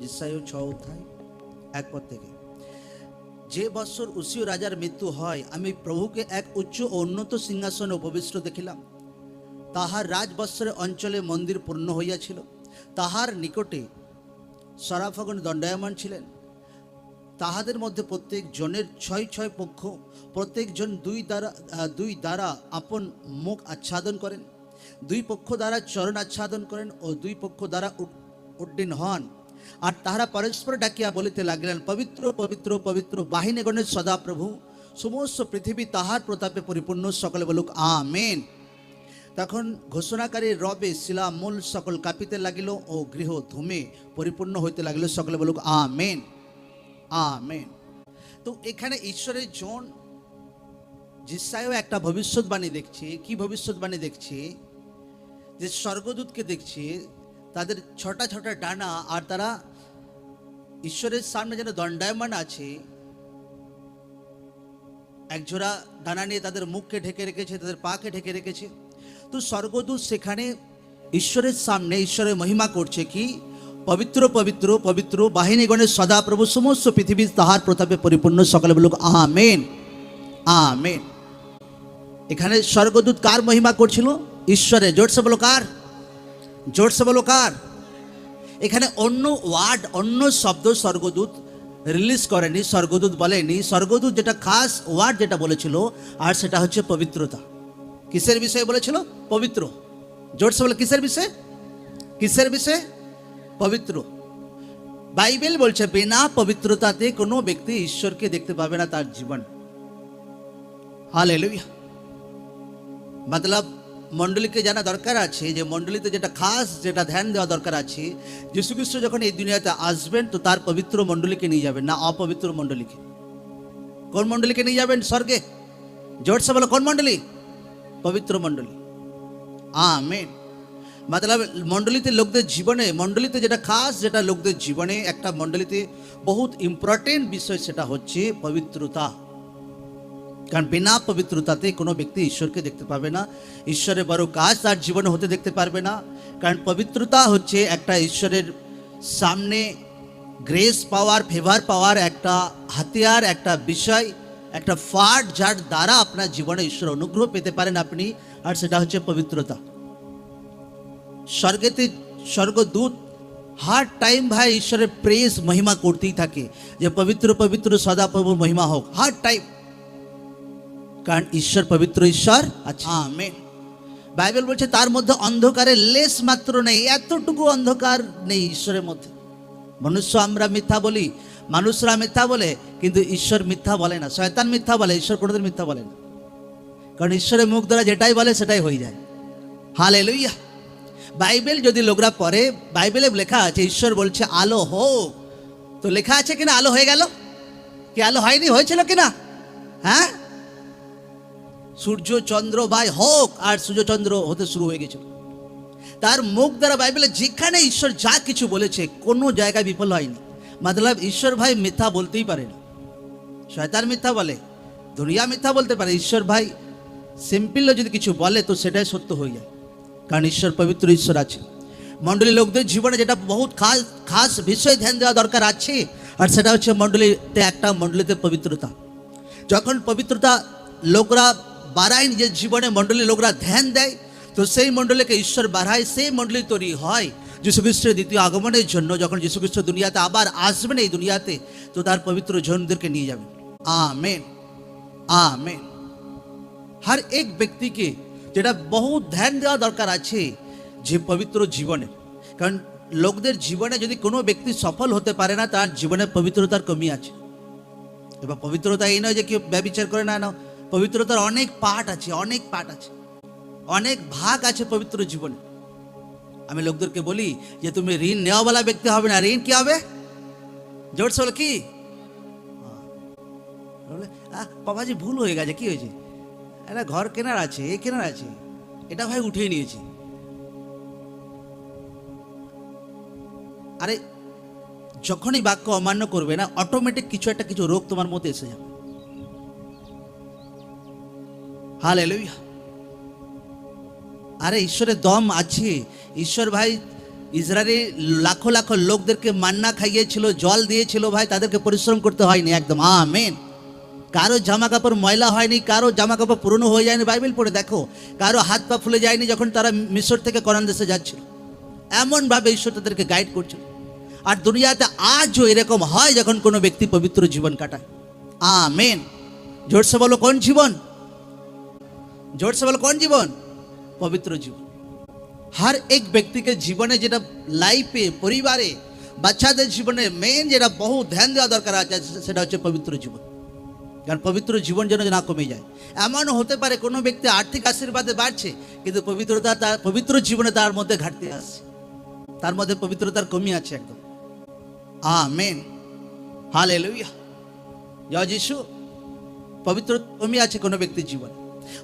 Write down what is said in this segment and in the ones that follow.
যিশায় 6 অধ্যায় 1 পদ থেকে। যে বৎসর উসিয় রাজার মৃত্যু হয়, আমি প্রভুকে এক উচ্চ ও উন্নত সিংহাসনে উপবিষ্ট দেখিলাম। তাহার রাজবৎসরে অঞ্চলে মন্দির পূর্ণ হইয়াছিল। তাহার নিকটে সরাফগণ দণ্ডায়মান ছিলেন। তাহাদের মধ্যে প্রত্যেক জনের 6 পক্ষ, প্রত্যেক জন দুই দ্বারা আপন মুখ আচ্ছাদন করেন, 2 পক্ষ দ্বারা চরণ আচ্ছাদন করেন ও 2 পক্ষ দ্বারা উড্ডীন হন। আর তাহারা পরস্পর ডাকিয়া বলিতে লাগিলেন, পবিত্র পবিত্র পবিত্র বাহিনীগণের সদা প্রভু, সমস্ত পৃথিবী তাহার প্রতাপে পরিপূর্ণ। সকলে বলুক আমেন। তখন ঘোষণাকারী রবে শিলা মূল সকল কাঁপিতে লাগিল ও গৃহ ধূমে পরিপূর্ণ হইতে লাগিল। সকলে বলুক আমেন আমেন। তো এখানে ঈশ্বরের জন যিশায়ও একটা ভবিষ্যৎবাণী দেখছে। কি ভবিষ্যৎবাণী দেখছে? যে স্বর্গদূতকে দেখছে, তাদের 6টা ডানা, আর তারা ঈশ্বরের সামনে যেন দণ্ডায়মান আছে। একজোড়া ডানা নিয়ে তাদের মুখকে ঢেকে রেখেছে, তাদের পাকে ঢেকে রেখেছে। তো স্বর্গদূত সেখানে ঈশ্বরের সামনে ঈশ্বরের মহিমা করছে। কি? পবিত্র পবিত্র পবিত্র বাহিনীগণের সদাপ্রভু, সমস্ত পৃথিবী তাহার প্রতাপে পরিপূর্ণ। সকলে বলুক আমেন আমেন। এখানে স্বর্গদূত কার মহিমা করছিল? ঈশ্বরের। জোরসে বলো কার? জোরসে বলো কার? এখানে অন্য ওয়ার্ড, অন্য শব্দ স্বর্গদূত রিলিজ করেনি, স্বর্গদূত বলেনি। স্বর্গদূত যেটা খাস ওয়ার্ড যেটা বলেছিল, আর সেটা হচ্ছে পবিত্রতা। কিসের বিষয়ে বলেছিল? পবিত্র। জোরসে বলে কিসের বিষয়ে? কিসের বিষয়ে? পবিত্র। বাইবেল বলছে বিনা পবিত্রতাতে কোনো ব্যক্তি ঈশ্বরকে দেখতে পাবে না তার জীবন। হালেলুয়া। মতলব মণ্ডলীকে জানা দরকার আছে যে মণ্ডলীতে যেটা খাস, যেটা ধ্যান দেওয়া দরকার আছে, যীশু খ্রিস্ট যখন এই দুনিয়াতে আসবেন তো তার পবিত্র মণ্ডলীকে নিয়ে যাবেন, না অপবিত্র মণ্ডলীকে। কোন মণ্ডলীকে নিয়ে যাবেন স্বর্গে? জোরসে বলো কোন মণ্ডলী? পবিত্র মণ্ডলী। আমেন। মতলব মণ্ডলীতে লোকদের জীবনে, মণ্ডলীতে যেটা খাস, যেটা লোকদের জীবনে একটা মণ্ডলীতে বহুত ইম্পর্টেন্ট বিষয়, সেটা হচ্ছে পবিত্রতা। কারণ বিনা পবিত্রতাতে কোনো ব্যক্তি ঈশ্বরকে দেখতে পাবে না, ঈশ্বরের বড় কাজ তার জীবনে হতে দেখতে পারবে না। কারণ পবিত্রতা হচ্ছে একটা ঈশ্বরের সামনে গ্রেস পাওয়ার, ফেভার পাওয়ার একটা হাতিয়ার, একটা বিষয়, একটা ফাট, যার দ্বারা আপনার জীবনে ঈশ্বর অনুগ্রহ পেতে পারেন আপনি, আর সেটা হচ্ছে পবিত্রতা। স্বর্গেতে স্বর্গদূত হার টাইম ভাই ঈশ্বরের প্রেস মহিমা করতেই থাকে যে পবিত্র পবিত্র সদাপ্রভুর মহিমা হোক, হার টাইম। কারণ ঈশ্বর পবিত্র ঈশ্বর। আচ্ছা আমেন। বাইবেল বলছে তার মধ্যে অন্ধকারের লেশ মাত্র নেই, এতটুকু অন্ধকার নেই ঈশ্বরের মধ্যে। মনুষ্য আমরা মিথ্যা বলি, মানুষরা মিথ্যা বলে, কিন্তু ঈশ্বর মিথ্যা বলে না। শয়তান মিথ্যা বলে, ঈশ্বর কোনোদিন মিথ্যা বলে না। কারণ ঈশ্বরের মুখ দ্বারা যেটাই বলে সেটাই হয়ে যায়। হালেলুয়া। বাইবেল যদি লোকরা পড়ে, বাইবেলে লেখা আছে ঈশ্বর বলছে আলো হোক, তো লেখা আছে কিনা আলো হয়ে গেল? কি আলো হয়নি? হয়েছিল কিনা? হ্যাঁ, সূর্য চন্দ্র ভাই হোক, আর সূর্য চন্দ্র হতে শুরু হয়ে গেছিল। তার মুখ দ্বারা বাইবেলে যেখানে ঈশ্বর যা কিছু বলেছে কোনো জায়গায় বিফল হয়নি। মতলব ঈশ্বর ভাই মিথ্যা বলতেই পারে না। শয়তান মিথ্যা বলে, দুনিয়া মিথ্যা বলতে পারে, ঈশ্বর ভাই সিম্পল যদি কিছু বলে তো সেটাই সত্য হয়ে যায়। কারণ ঈশ্বর পবিত্র ঈশ্বর আছে। মণ্ডলী লোকদের জীবনে যেটা বহুত খাস খাস বিষয় ধ্যান দেওয়া দরকার আছে, আর সেটা হচ্ছে মণ্ডলীতে একটা মণ্ডলীতে পবিত্রতা। যখন পবিত্রতা লোকরা বাড়ায় নিজের জীবনে, মণ্ডলী লোকরা ধ্যান দেয়, তো সেই মণ্ডলীকে ঈশ্বর বাড়ায়, সেই মণ্ডলী তৈরি হয় যীশু খ্রিস্টের দ্বিতীয় আগমনের জন্য। যখন যীশু খ্রিস্ট দুনিয়াতে আবার আসবেন এই দুনিয়াতে, তো তার পবিত্র জনদেরকে নিয়ে যাবেন। Amen amen. हर एक व्यक्ति के যেটা বহু ধ্যান দেওয়া দরকার আছে যে পবিত্র জীবনে। কারণ লোকদের জীবনে যদি কোনো ব্যক্তি সফল হতে পারে না, তার জীবনে পবিত্রতার কমি আছে। এবার পবিত্রতা এই নয় যে কেউ ব্যভিচার করে না, না, পবিত্রতার অনেক পার্ট আছে, অনেক পার্ট আছে, অনেক ভাগ আছে পবিত্র জীবনে। আমি লোকদেরকে বলি যে তুমি ঋণ নেওয়াওয়ালা ব্যক্তি হবে না, ঋণ কি হবে? জোরসে বলে কি? বাবাজি ভুল হয়ে গেছে, কি হয়েছে? একটা ঘর কেনার আছে, এ কেনার আছে, এটা ভাই উঠিয়ে নিয়েছি। আরে যখনই বাক্য অমান্য করবে না, অটোমেটিক কিছু রোগ তোমার মধ্যে এসে যাবে। হালেলুয়া। আরে ঈশ্বরের দম আছে। ঈশ্বর ভাই ইসরায়েলি লাখো লাখো লোকদেরকে মান্না খাইয়েছিল, জল দিয়েছিল ভাই, তাদেরকে পরিশ্রম করতে হয়নি একদম। আমেন। কারো জামা কাপড় ময়লা হয়নি, কারো জামা কাপড় পুরনো হয়ে যায়নি, বাইবেল পড়ে দেখো। কারো হাত পা ফুলে যায়নি যখন তারা মিশর থেকে কনান দেশে যাচ্ছিল। এমনভাবে ঈশ্বর তাদেরকে গাইড করছিল। আর দুনিয়াতে আজও এরকম হয় যখন কোনো ব্যক্তি পবিত্র জীবন কাটায়। আমেন। জোরসে বলো কোন জীবন? জোরসে বলো কোন জীবন? পবিত্র জীবন। हर एक व्यक्ति के जीवन में যেটা লাইফে, পরিবারে, বাচ্চাদের জীবনে মেন যেটা বহু ধ্যান দেওয়া দরকার আছে সেটা হচ্ছে পবিত্র জীবন। কারণ পবিত্র জীবন যেন না কমে যায়। এমন হতে পারে কোনো ব্যক্তি আর্থিক আশীর্বাদে বাড়ছে কিন্তু পবিত্রতা, তার পবিত্র জীবনে তার মধ্যে ঘাটতি আসছে, তার মধ্যে পবিত্রতার কমি আছে একদম। আমেন, হালেলুয়া, জয় যিশু। পবিত্র কমি আছে কোনো ব্যক্তির জীবনে।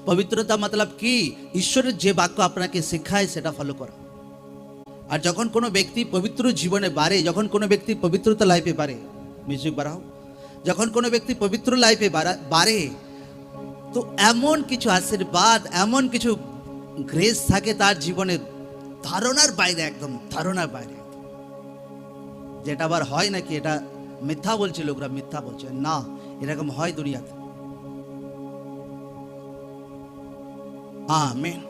পবিত্রতা মতলব কি? ঈশ্বরের যে বাক্য আপনাকে শেখায় সেটা ফলো করা। আর যখন কোনো ব্যক্তি পবিত্র জীবনে বাড়ে, যখন কোনো ব্যক্তি পবিত্রতা লাইফে বাড়ে, মিউজিক বাড়াও, যখন কোনো ব্যক্তি পবিত্র লাইফে বাড়ে তো এমন কিছু আশীর্বাদ, এমন কিছু গ্রেস থাকে তার জীবনে ধারণার বাইরে, একদম ধারণার বাইরে, যেটা আবার হয় নাকি এটা মিথ্যা বলছে লোকরা, মিথ্যা বলছে না, এরকম হয় দুনিয়াতে। আমেন।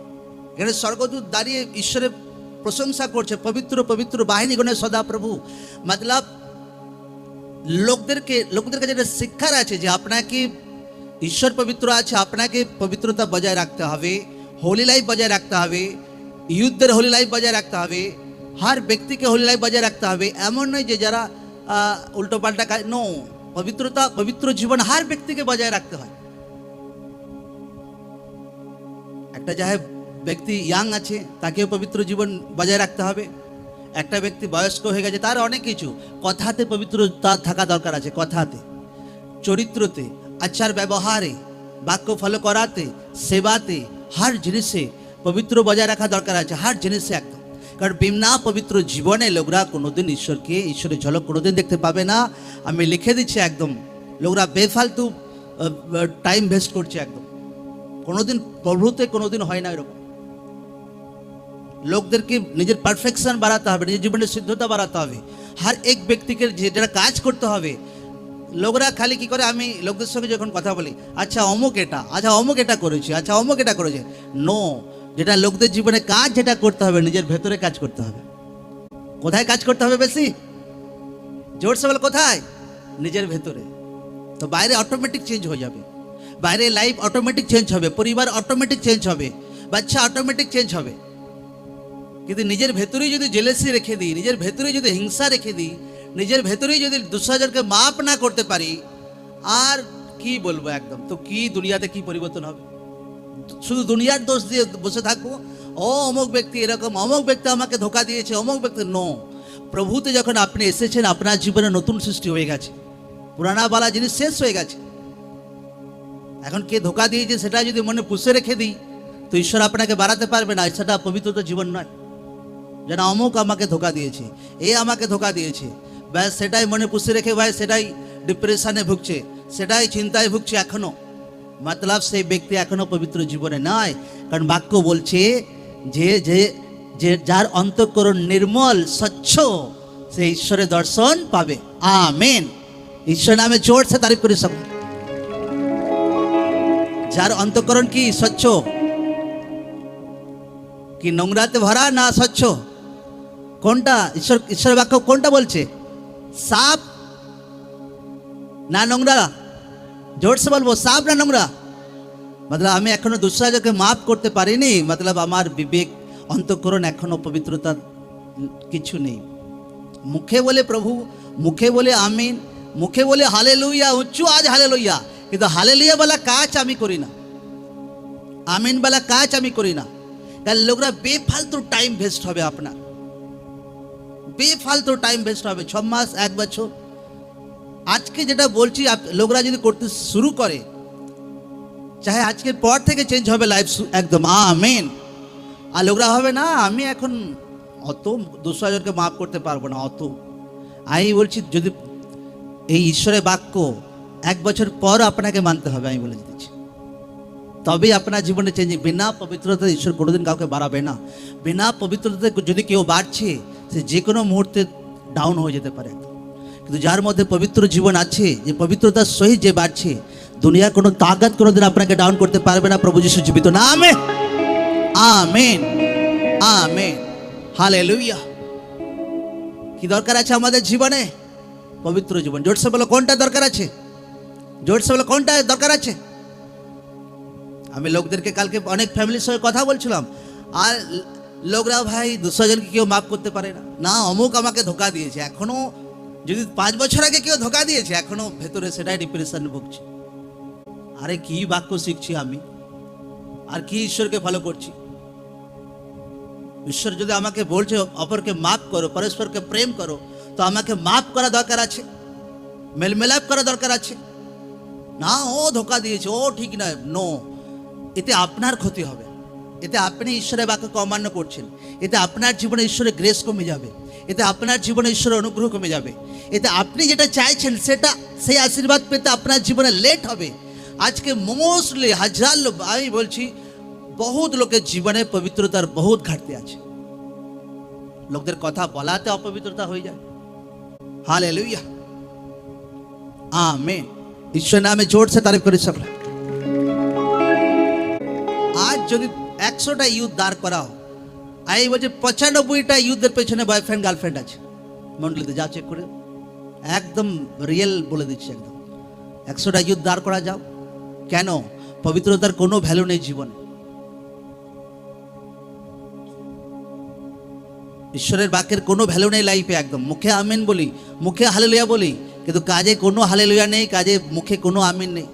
এখানে স্বর্গদূত দাঁড়িয়ে ঈশ্বরের প্রশংসা করছে, পবিত্র পবিত্র বাহিনীগণের সদা প্রভু। মতলব লোকদের কাছে যেটা শিক্ষার আছে যে আপনাকে ঈশ্বর পবিত্র আছে, আপনাকে পবিত্রতা বজায় রাখতে হবে, হোলি লাইফ বজায় রাখতে হবে, ইউথদের হোলি লাইফ বজায় রাখতে হবে, हर व्यक्ति के होली लाइफ बजाय रखते হবে। এমন নয় যে যারা উল্টো পাল্টা কাজ, নো, পবিত্রতা, পবিত্র জীবন हर ব্যক্তিকে বজায় রাখতে হয়। একটা যাহে ব্যক্তি ইয়াং আছে তাকেও পবিত্র জীবন বজায় রাখতে হবে। একটা ব্যক্তি বয়স্ক হয়ে গেছে তার অনেক কিছু কথাতে পবিত্রতা থাকা দরকার আছে, কথাতে, চরিত্রতে, আচার ব্যবহারে, বাক্য ফলো করাতে, সেবাতে, हर জিনিসে পবিত্র বজায় রাখা দরকার আছে, हर জিনিসে একদম। কারণ বিনা পবিত্র জীবনে লোকরা কোনোদিন ঈশ্বরের ঝলক কোনোদিন দেখতে পাবে না। আমি লিখে দিচ্ছি একদম, লোকরা বেফালতু টাইম ওয়েস্ট করছে একদম, কোনোদিন প্রভুতে কোনোদিন হয় না এরকম। লোকদেরকে নিজের পারফেকশন বাড়াতে হবে, নিজের জীবনের সিদ্ধতা বাড়াতে হবে, हर एक ব্যক্তিকে যেটা কাজ করতে হবে। লোকরা খালি কি করে, আমি লোকদের সঙ্গে যখন কথা বলি, আচ্ছা অমুক এটা, আচ্ছা অমুক এটা করেছে, আচ্ছা অমুক এটা করেছে, নো, যেটা লোকদের জীবনে কাজ যেটা করতে হবে নিজের ভেতরে কাজ করতে হবে। কোথায় কাজ করতে হবে বেশি? জোরসে বল কোথায়? নিজের ভেতরে। তো বাইরে অটোমেটিক চেঞ্জ হয়ে যাবে, বাইরে লাইফ অটোমেটিক চেঞ্জ হবে, পরিবার অটোমেটিক চেঞ্জ হবে, বাচ্চা অটোমেটিক চেঞ্জ হবে। কিন্তু নিজের ভেতরেই যদি জেলেসি রেখে দিই, নিজের ভেতরেই যদি হিংসা রেখে দিই, নিজের ভেতরেই যদি দুঃসাজনকে মাপ না করতে পারি, আর কি বলবো একদম, তো কি দুনিয়াতে কি পরিবর্তন হবে? শুধু দুনিয়ার দোষ দিয়ে বসে থাকবো, ও অমুক ব্যক্তি এরকম, অমুক ব্যক্তি আমাকে ধোকা দিয়েছে, অমুক ব্যক্তি, নো। প্রভুতে যখন আপনি এসেছেন আপনার জীবনে নতুন সৃষ্টি হয়ে গেছে, পুরানা বালা জিনিস শেষ হয়ে গেছে। এখন কে ধোকা দিয়েছে সেটা যদি মনে পুষে রেখে দিই তো ঈশ্বর আপনাকে বাড়াতে পারবে না, সেটা পবিত্রতা জীবন নয়। যেন অমুক আমাকে ধোকা দিয়েছে, এ আমাকে ধোকা দিয়েছে, ব্যাস সেটাই মনে পুষে রেখে ভাই সেটাই ডিপ্রেশনে ভুগছে, সেটাই চিন্তায় ভুগছে এখনো, মতলব সেই ব্যক্তি এখনো পবিত্র জীবনে নয়। কারণ বাক্য বলছে যে যে যে যার অন্তঃকরণ নির্মল স্বচ্ছ সে ঈশ্বরের দর্শন পাবে। আমেন। ঈশ্বর নামে জোর সে তারিফ করে সব। যার অন্তঃকরণ কি স্বচ্ছ, কি নোংরাতে ভরা না স্বচ্ছ? কোনটা? ঈশ্বরের বাক্য কোনটা বলছে? সাপ না নোংরা? জোরসে বলবো, সাপ না নোংরা? মতলব আমি এখনো দুঃসাহকে মাফ করতে পারিনি, মতলব আমার বিবেক, অন্তঃকরণ এখনো পবিত্রতা কিছু নেই। মুখে বলে প্রভু, মুখে বলে আমিন, মুখে বলে হালেলুয়া, উচ্চ আজ হালেলুয়া, কিন্তু হালেলুয়া বলা কাজ আমি করি না, আমিন বলা কাজ আমি করি না। কারণ লোকরা বেফালতু টাইম ওয়েস্ট হবে, আপনার বেফালতু টাইম ওয়েস্ট হবে 6 মাস 1 বছর। আজকে যেটা বলছি লোকরা যদি করতে শুরু করে, চাহে আজকের পর থেকে চেঞ্জ হবে লাইফ একদম। আমেন। আর লোকরা হবে না আমি এখন অত 200 জনকে মাফ করতে পারবো না, অত। আমি বলছি যদি এই ঈশ্বরের বাক্য 1 বছর পর আপনাকে মানতে হবে, আমি বলে দিচ্ছি, তবেই আপনার জীবনে চেঞ্জ। বিনা পবিত্রতা ঈশ্বর কোনোদিন কাউকে বাড়াবে না। বিনা পবিত্রতাতে যদি কেউ বাড়ছে সে যে কোনো মুহূর্তে ডাউন হয়ে যেতে পারে। কিন্তু যার মধ্যে পবিত্র জীবন আছে, যে পবিত্রতার সহিত যে বাড়ছে, দুনিয়ার কোনো তাকাত কোনোদিন আপনাকে ডাউন করতে পারবে না। প্রভু যিশু জীবিত নামে আমেন আমেন হালেলুয়া। কি দরকার আছে আমাদের জীবনে? পবিত্র জীবন। জোরসে বলো কোনটা দরকার আছে? জোরসে বলো কোনটা দরকার আছে? আমি লোকদেরকে কালকে অনেক ফ্যামিলির সঙ্গে কথা বলছিলাম, আর লোকরা ভাই 200 জনকে কেউ মাফ করতে পারে না, না অমুক আমাকে ধোকা দিয়েছে। এখনো যদি 5 বছর আগে কেউ ধোকা দিয়েছে, এখনো ভেতরে সেটাই ডিপ্রেশন ভুগছে। আরে কি বাক্য শিখছি আমি, আর কি ঈশ্বরকে ফলো করছি? ঈশ্বর যদি আমাকে বলছে অপরকে মাফ করো, পরস্পরকে প্রেম করো, তো আমাকে মাফ করা দরকার আছে, মেলমেলাপ করা দরকার আছে। না ও ধোকা দিয়েছে, ও ঠিক নয়, নো। এতে আপনার ক্ষতি হবে, এতে আপনি ঈশ্বরের বাক্যকে অমান্য করছেন, এতে আপনার জীবনে ঈশ্বরের গ্রেস কমে যাবে, এতে আপনার জীবনে ঈশ্বরের অনুগ্রহ কমে যাবে, এতে আপনি যেটা চাইছেন সেটা, সেই আশীর্বাদ পেতে আপনার জীবনে লেট হবে। আজকে মোস্টলি হাজার লোক, আমি বলছি বহুত লোকের জীবনে পবিত্রতার বহুত ঘাটতি আছে। লোকদের কথা বলাতে অপবিত্রতা হয়ে যায়। Hallelujah amen. ঈশ্বর নামে জোর সে তারিফ করি সকলে। আজ যদি 100টা ইউথ দাঁড় করাও, আমি বলছি 95টা ইউথদের পেছনে বয়ফ্রেন্ড গার্লফ্রেন্ড আছে মন্ডলীতে, যা চেক করে, একদম রিয়েল বলে দিচ্ছি একদম। 100টা ইউথ দাঁড় করা যাও, কেন? পবিত্রতার কোনো ভ্যালু নেই জীবনে। ঈশ্বরের বাক্যের কোনো ভ্যালু নেই লাইফে। একদম মুখে আমিন বলি, মুখে হালেলুয়া বলি, কিন্তু কাজে কোনো হালেলুয়া নেই, কাজে মুখে কোনো আমিন নেই।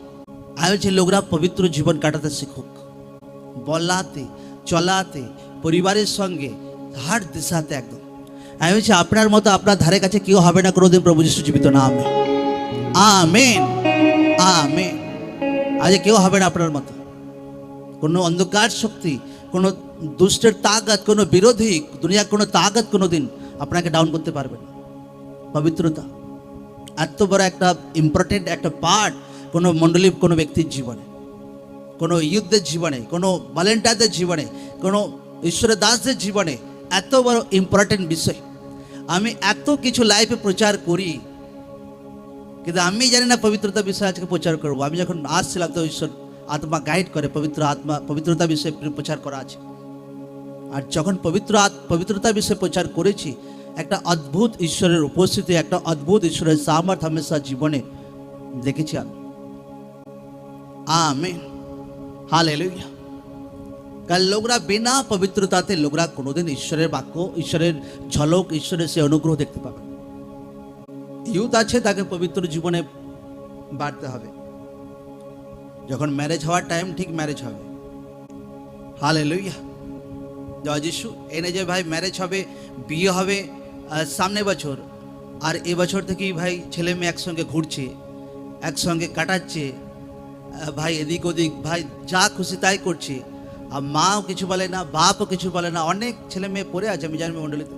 আমি বলছি লোকরা পবিত্র জীবন কাটাতে শিখুক, বলাতে চলাতে, পরিবারের সঙ্গে হাট দিশাতে একদম। আমি বলছি আপনার মতো আপনার ধারে কাছে কেউ হবে না কোনোদিন। প্রভু যিশু জীবিত নামে আমেন আমেন। আজ কেউ হবে না আপনার মতো। কোনো অন্ধকার শক্তি, কোনো দুষ্টের তাকত, কোনো বিরোধী দুনিয়ার কোনো তাকত কোনোদিন আপনাকে ডাউন করতে পারবে না। পবিত্রতা এত বড় একটা ইম্পর্টেন্ট একটা পার্ট কোনো মণ্ডলী, কোনো ব্যক্তির জীবনে, কোনো ইউথদের জীবনে, কোনো ভলেন্টিয়ারদের জীবনে, কোনো ঈশ্বরের দাসদের জীবনে এত বড় ইম্পর্টেন্ট বিষয়। আমি এত কিছু লাইফে প্রচার করি, কিন্তু আমি জানি না পবিত্রতা বিষয়ে আজকে প্রচার করবো। আমি যখন আসছিলাম তো ঈশ্বর আত্মা গাইড করে, পবিত্র আত্মা পবিত্রতা বিষয়ে প্রচার করা আছে। আর যখন পবিত্রতা বিষয়ে প্রচার করেছি, একটা অদ্ভুত ঈশ্বরের উপস্থিতি, একটা অদ্ভুত ঈশ্বরের সামর্থ্য হামেশা জীবনে দেখেছি আমি। Amen hallelujah. কারণ লোকরা বিনা পবিত্রতাতে লোকরা কোনোদিন ঈশ্বরের বাক্য, ঈশ্বরের ঝলক, ঈশ্বরের সে অনুগ্রহ দেখতে পাবে। ইউথ আছে, তাকে পবিত্র জীবনে বাড়তে হবে। যখন ম্যারেজ হওয়ার টাইম, ঠিক ম্যারেজ হবে। হালেলুয়া জয় যিশু। এনে যে ভাই ম্যারেজ হবে, বিয়ে হবে সামনে বছর, আর এবছর থেকেই ভাই ছেলে মেয়ে একসঙ্গে ঘুরছে, একসঙ্গে কাটাচ্ছে, ভাই এদিক ওদিক, ভাই যা খুশি তাই করছে, আর মাও কিছু বলে না, বাপও কিছু বলে না। অনেক ছেলে মেয়ে পড়ে আছে আমি জানি মণ্ডলীতে।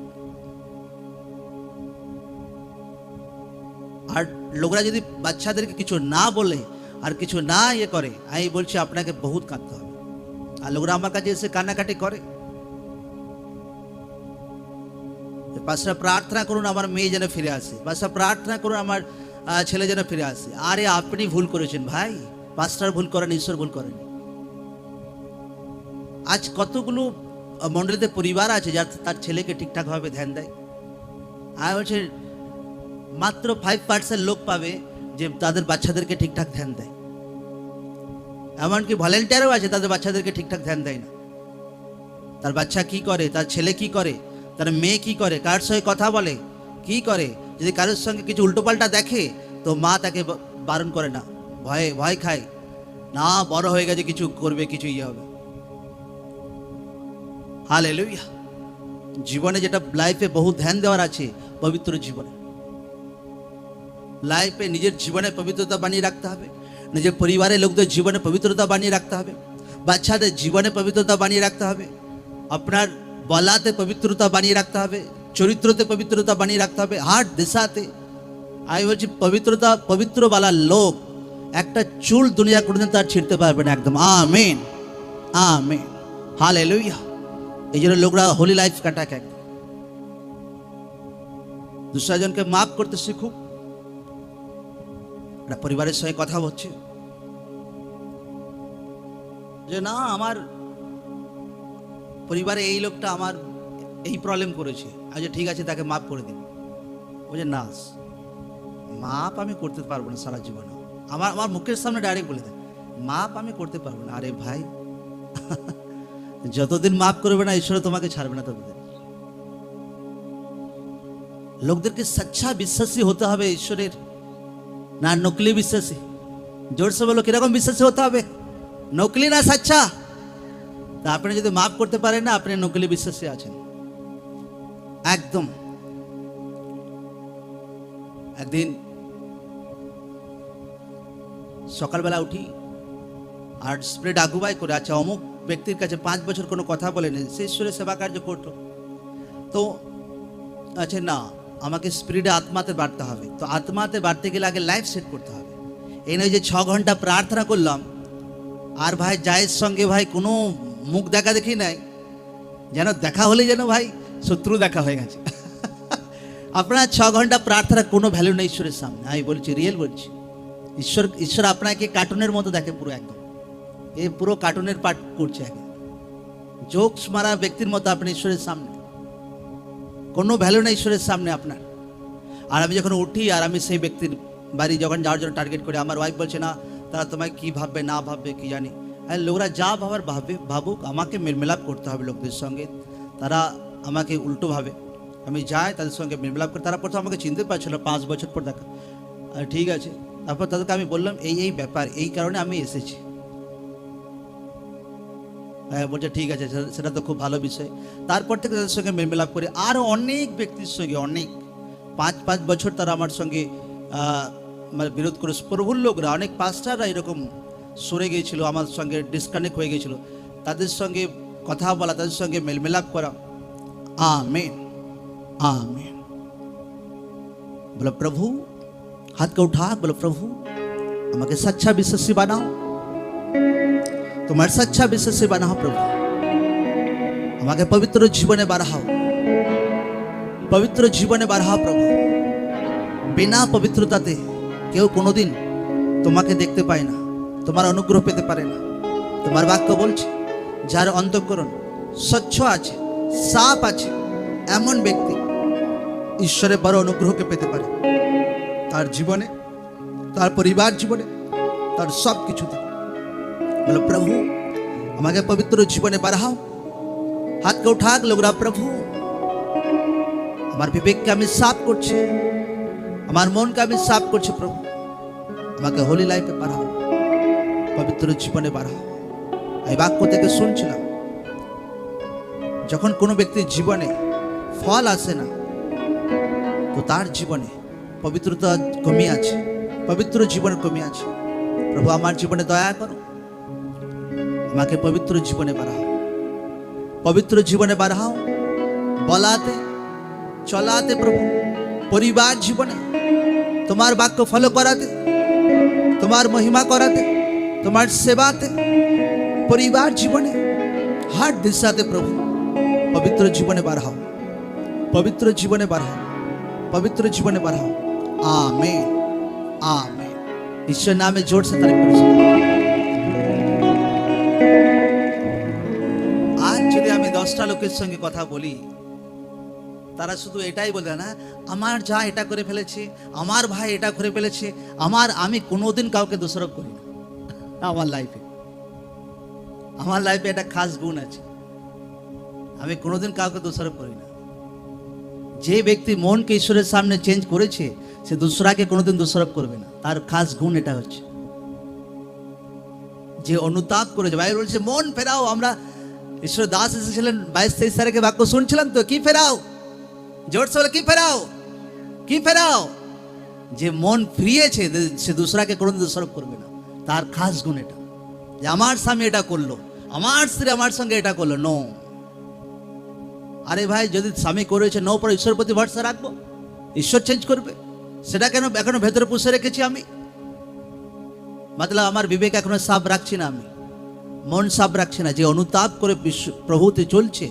আর লোকরা যদি বাচ্চাদেরকে কিছু না বলে আর কিছু না ইয়ে করে, আমি বলছি আপনাকে বহুত কাঁদতে হবে। আর লোকরা আমার কাছে এসে কান্নাকাটি করে, পাশে প্রার্থনা করুন আমার মেয়ে যেন ফিরে আসে, পাশে প্রার্থনা করুন আমার ছেলে যেন ফিরে আসে। আরে আপনি ভুল করেছেন ভাই, পাস্টার ভুল করেন, ঈশ্বর ভুল করেন। আজ কতগুলো মণ্ডলীতে পরিবার আছে যার তার ছেলেকে ঠিকঠাকভাবে ধ্যান দেয়। আমি বলছি মাত্র 5% লোক পাবে যে তাদের বাচ্চাদেরকে ঠিকঠাক ধ্যান দেয়। এমনকি ভলেন্টিয়ারও আছে তাদের বাচ্চাদেরকে ঠিকঠাক ধ্যান দেয় না। তার বাচ্চা কি করে, তার ছেলে কি করে, তার মেয়ে কি করে, কার সঙ্গে কথা বলে, কি করে, যদি কারোর সঙ্গে কিছু উল্টোপাল্টা দেখে তো মা তাকে বারণ করে না, ভয় খায় না, বড় হয়ে গেছে কিছু করবে, কিছু ইয়ে হবে। হালেলুয়া। জীবনে যেটা লাইফে বহু ধ্যান দেওয়ার আছে, পবিত্র জীবনে, লাইফে নিজের জীবনে পবিত্রতা বানিয়ে রাখতে হবে, নিজের পরিবারের লোকদের জীবনে পবিত্রতা বানিয়ে রাখতে হবে, বাচ্চাদের জীবনে পবিত্রতা বানিয়ে রাখতে হবে, আপনার বলাতে পবিত্রতা বানিয়ে রাখতে হবে, চরিত্রতে পবিত্রতা বানিয়ে রাখতে হবে, হাট দিশাতে। আমি বলছি পবিত্রতা, পবিত্র বালার লোক একটা চুল দুনিয়া কোনোদিন তার ছিঁড়তে পারবে না। একদম আমেন আমেন হালেলুয়া। এই জন্য লোকরা হোলি লাইফ কাটাক। দুসরাজনকে মাফ করতে শিখুক। একটা পরিবারের সঙ্গে কথা হচ্ছে যে না, আমার পরিবারে এই লোকটা আমার এই প্রবলেম করেছে, আচ্ছা ঠিক আছে তাকে মাফ করে দিন। বলছে না, মাপ আমি করতে পারবো না সারা জীবন। আমার মুখের সামনে ডাইরেক্ট বলে দেয়, মাপ আমি করতে পারবো না। আরে ভাই, যতদিন মাপ করবে না ঈশ্বর তোমাকে ছাড়বে না ততদিন। লোকদেরকে সচ্চা বিশ্বাসী হতে হবে ঈশ্বরের, না নকলি বিশ্বাসী। জোরসে বলো, কিরকম বিশ্বাসী হতে হবে? নকলি না সচ্চা? তা আপনি যদি মাফ করতে পারেন না, আপনি নকলি বিশ্বাসী আছেন একদম। একদিন সকালবেলা উঠি আর স্প্রিট আগুবাই করে, আচ্ছা অমুক ব্যক্তির কাছে 5 বছর কোনো কথা বলেনি, সে ঈশ্বরের সেবা কার্য করতো, তো আচ্ছা না, আমাকে স্পিরিটে আত্মাতে বাড়তে হবে। তো আত্মাতে বাড়তে গেলে আগে লাইফ সেট করতে হবে। এই নয় যে 6 ঘন্টা প্রার্থনা করলাম আর ভাই জায়ের সঙ্গে ভাই কোনো মুখ দেখা দেখি নাই, যেন দেখা হলে যেন ভাই শত্রু দেখা হয়ে গেছে। আপনার 6 ঘন্টা প্রার্থনা কোনো ভ্যালু নেই ঈশ্বরের সামনে। আমি বলছি, রিয়েল বলছি, ঈশ্বর আপনাকে কার্টুনের মতো দেখে, পুরো একদম এই পুরো কার্টুনের পার্ট করছে, একদম জোকস মারা ব্যক্তির মতো আপনি ঈশ্বরের সামনে, কোনো ভ্যালু নেই ঈশ্বরের সামনে আপনার। আর আমি যখন উঠি আর আমি সেই ব্যক্তির বাড়ি যখন যাওয়ার জন্য টার্গেট করি, আমার ওয়াইফ বলছে না তারা তোমায় কী ভাববে না ভাববে কি জানি। আর লোকরা যা ভাবার ভাবুক, আমাকে মেলমেলাপ করতে হবে লোকদের সঙ্গে। তারা আমাকে উল্টো ভাবে, আমি যাই তাদের সঙ্গে মেলমেলাপ করে। তারা প্রথম আমাকে চিনতে পারছিল 5 বছর পর দেখা। আর ঠিক আছে, তারপর তাদেরকে আমি বললাম এই ব্যাপার, এই কারণে আমি এসেছি। হ্যাঁ বলছে ঠিক আছে, সেটা তো খুব ভালো বিষয়। তারপর থেকে তাদের সঙ্গে মেলমেলাপ করে আরও অনেক ব্যক্তির সঙ্গে, অনেক 5 বছর তারা আমার সঙ্গে মানে বিরোধ করে, প্রভুর লোকরা, অনেক পাস্টাররা এরকম সরে গিয়েছিল, আমার সঙ্গে ডিসকানেক্ট হয়ে গিয়েছিল। তাদের সঙ্গে কথা বলা, তাদের সঙ্গে মেলমেলাপ করা। आमीन आमीन। बोलो प्रभु, हाथ को उठा, बोलो प्रभु আমাকে सच्चा विश्वासी बनाओ, তোমার सच्चा विश्वासी बनाओ प्रभु। আমাকে পবিত্র জীবনে বাড়াও, পবিত্র জীবনে বাড়াও প্রভু। বিনা পবিত্রতাতে কেউ কোনোদিন তোমাকে দেখতে পায় না, তোমার অনুগ্রহ পেতে পারে না। তোমার বাক্য বলছে যার অন্তঃকরণ স্বচ্ছ আছে, সাফ আছে, এমন ব্যক্তি ঈশ্বরের বড় অনুগ্রহকে পেতে পারে, তার জীবনে, তার পরিবার জীবনে, তার সব কিছুতে। বলো প্রভু আমাকে পবিত্র জীবনে বাড়াও। হাত কে উঠা লোকরা, প্রভু আমার বিবেককে আমি সাফ করছি, আমার মনকে আমি সাফ করছি প্রভু। আমাকে হোলি লাইফে বাড়াও, পবিত্র জীবনে বাড়াও। এই বাক্য থেকে শুনছিলাম, যখন কোনো ব্যক্তির জীবনে ফল আসে না, তো তার জীবনে পবিত্রতা কমে আছে, পবিত্র জীবন কমে আছে। প্রভু আমার জীবনে দয়া করো, আমাকে পবিত্র জীবনে বাড়াও, পবিত্র জীবনে বাড়াও। বলাতে চলাতে প্রভু, পরিবার জীবনে তোমার বাক্য ফলো করাতে, তোমার মহিমা করাতে, তোমার সেবাতে, পরিবার জীবনে হার দিশাতে প্রভু পবিত্র জীবনে বাড়াও, পবিত্র জীবনে বাড়াও, পবিত্র জীবনে বাড়াও। आमीन आमीन। ईश्वर नाम में जोर से तारीफ करो। आज যদি আমি 10টা লোকের সঙ্গে কথা বলি, তারা শুধু এটাই বলে না, আমার যা এটা করে ফেলেছে, আমার ভাই এটা করে ফেলেছে, আমি কোনোদিন কাউকে দোষারোপ করি না। আমার লাইফে একটা খাস গুণ আছে, আমি কোনোদিন কাউকে দোষারোপ করি না। যে ব্যক্তি মনকে ঈশ্বরের সামনে চেঞ্জ করেছে, সে দুসরাকে কোনোদিন দোষারোপ করবে না। তার খাস গুণ এটা হচ্ছে যে অনুতাপ করেছে। বাইবেল বলছে মন ফেরাও। আমরা ঈশ্বর দাস এসেছিলেন 22-23 তারিখে বাক্য শুনছিলাম তো, কি ফেরাও, জোরসে বলে কি ফেরাও, কি ফেরাও। যে মন ফিরিয়েছে সে দুসরাকে কোনোদিন দোষারোপ করবে না। তার খাস গুণ এটা, যে আমার স্বামী এটা করলো, আমার স্ত্রী আমার সঙ্গে এটা করলো, নো। আরে ভাই, যদি স্বামী করেছে নো, পরে ঈশ্বর প্রতি ভরসা রাখবো, ঈশ্বর চেঞ্জ করবে। সেটা কেন এখনো ভেতরে পুষে রেখেছি আমি? মতলব আমার বিবেক এখনো সাফ রাখছি না, আমি মন সাফ রাখছি না। যে অনুতাপ করে প্রভুতে চলছে,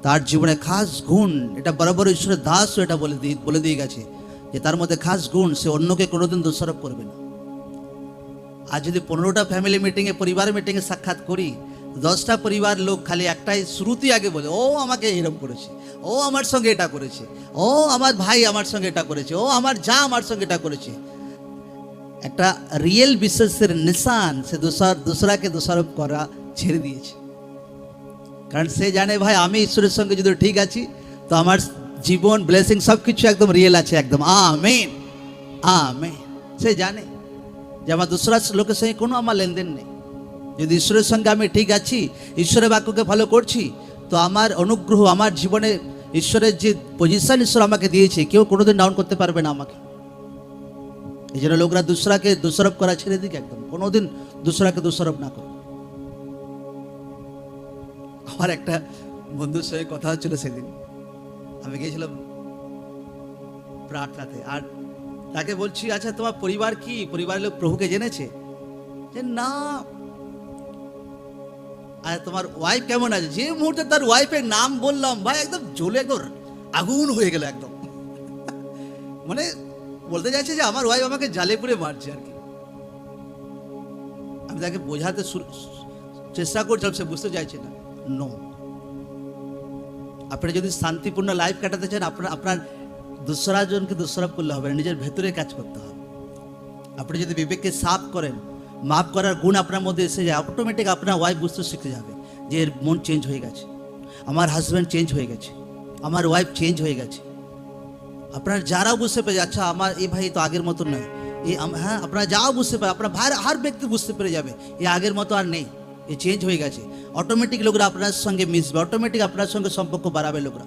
তার জীবনে খাস গুণ, এটা বরাবর ঈশ্বরের দাসও এটা বলে দিয়ে গেছে যে তার মধ্যে খাস গুণ, সে অন্যকে কোনোদিন দোষারোপ করবে না। আর যদি 15টা ফ্যামিলি মিটিংয়ে, পরিবার মিটিংয়ে সাক্ষাৎ করি, 10টা পরিবার লোক খালি একটাই শ্রুতি আগে বলে, ও আমাকে এরকম করেছে, ও আমার সঙ্গে এটা করেছে, ও আমার ভাই আমার সঙ্গে এটা করেছে, ও আমার যা আমার সঙ্গে এটা করেছে। একটা রিয়েল বিশ্বাসের নিশান সে দোসরাকে দোষারোপ করা ছেড়ে দিয়েছে। কারণ সে জানে ভাই আমি ঈশ্বরের সঙ্গে যদি ঠিক আছি তো আমার জীবন ব্লেসিং সব কিছু একদম রিয়েল আছে, একদম আমেন আমেন। সে জানে যে আমার দোসরা লোকের সঙ্গে কোনো আমার লেনদেন নেই। যদি ঈশ্বরের সঙ্গে আমি ঠিক আছি, ঈশ্বরের বাক্যকে ফলো করছি, তো আমার অনুগ্রহ, আমার জীবনে ঈশ্বরের যে পজিশন ঈশ্বর আমাকে দিয়েছে, কেউ কোনোদিন ডাউন করতে পারবে না আমাকে। এই জন্য লোকরা দোসরাকে দোষারোপ করা ছেড়ে দিক, একদম কোনোদিন দোসরাকে দোষারোপ না করো। আমার একটা বন্ধুর সঙ্গে কথা হচ্ছিল সেদিন, আমি গিয়েছিলাম প্রার্থনাতে, আর তাকে বলছি আচ্ছা তোমার পরিবার কি, পরিবারের লোক প্রভুকে জেনেছে? যে না। আর তোমার ওয়াইফ কেমন আছে? যে মুহূর্তে তার ওয়াইফের নাম বললাম ভাই একদম জ্বলে একদম আগুন হয়ে গেল একদম। মানে বলতে চাইছে যে আমার ওয়াইফ আমাকে জালে পুড়ে মারছে আর কি। আমি তাকে বোঝাতে চেষ্টা করছিলাম, সে বুঝতে চাইছে না। নো, আপনারা যদি শান্তিপূর্ণ লাইফ কাটাতে চান, আপনার দোসরা জনকে দোষারোপ করলে হবে না, নিজের ভেতরে কাজ করতে হবে। আপনি যদি বিবেককে সাফ করেন, মাফ করার গুণ আপনার মধ্যে এসে যায়, অটোমেটিক আপনার ওয়াইফ বুঝতে শিখে যাবে যে এর মন চেঞ্জ হয়ে গেছে, আমার হাজব্যান্ড চেঞ্জ হয়ে গেছে, আমার ওয়াইফ চেঞ্জ হয়ে গেছে। আপনার যারাও বুঝতে পেরে আচ্ছা আমার এই ভাই তো আগের মতো নয়, হ্যাঁ আপনারা যাও বুঝতে পারে, আপনার ভাইয়ের হার ব্যক্তি বুঝতে পেরে যাবে এ আগের মতো আর নেই, এ চেঞ্জ হয়ে গেছে। অটোমেটিক লোকরা আপনার সঙ্গে মিশবে, অটোমেটিক আপনার সঙ্গে সম্পর্ক বাড়াবে লোকরা।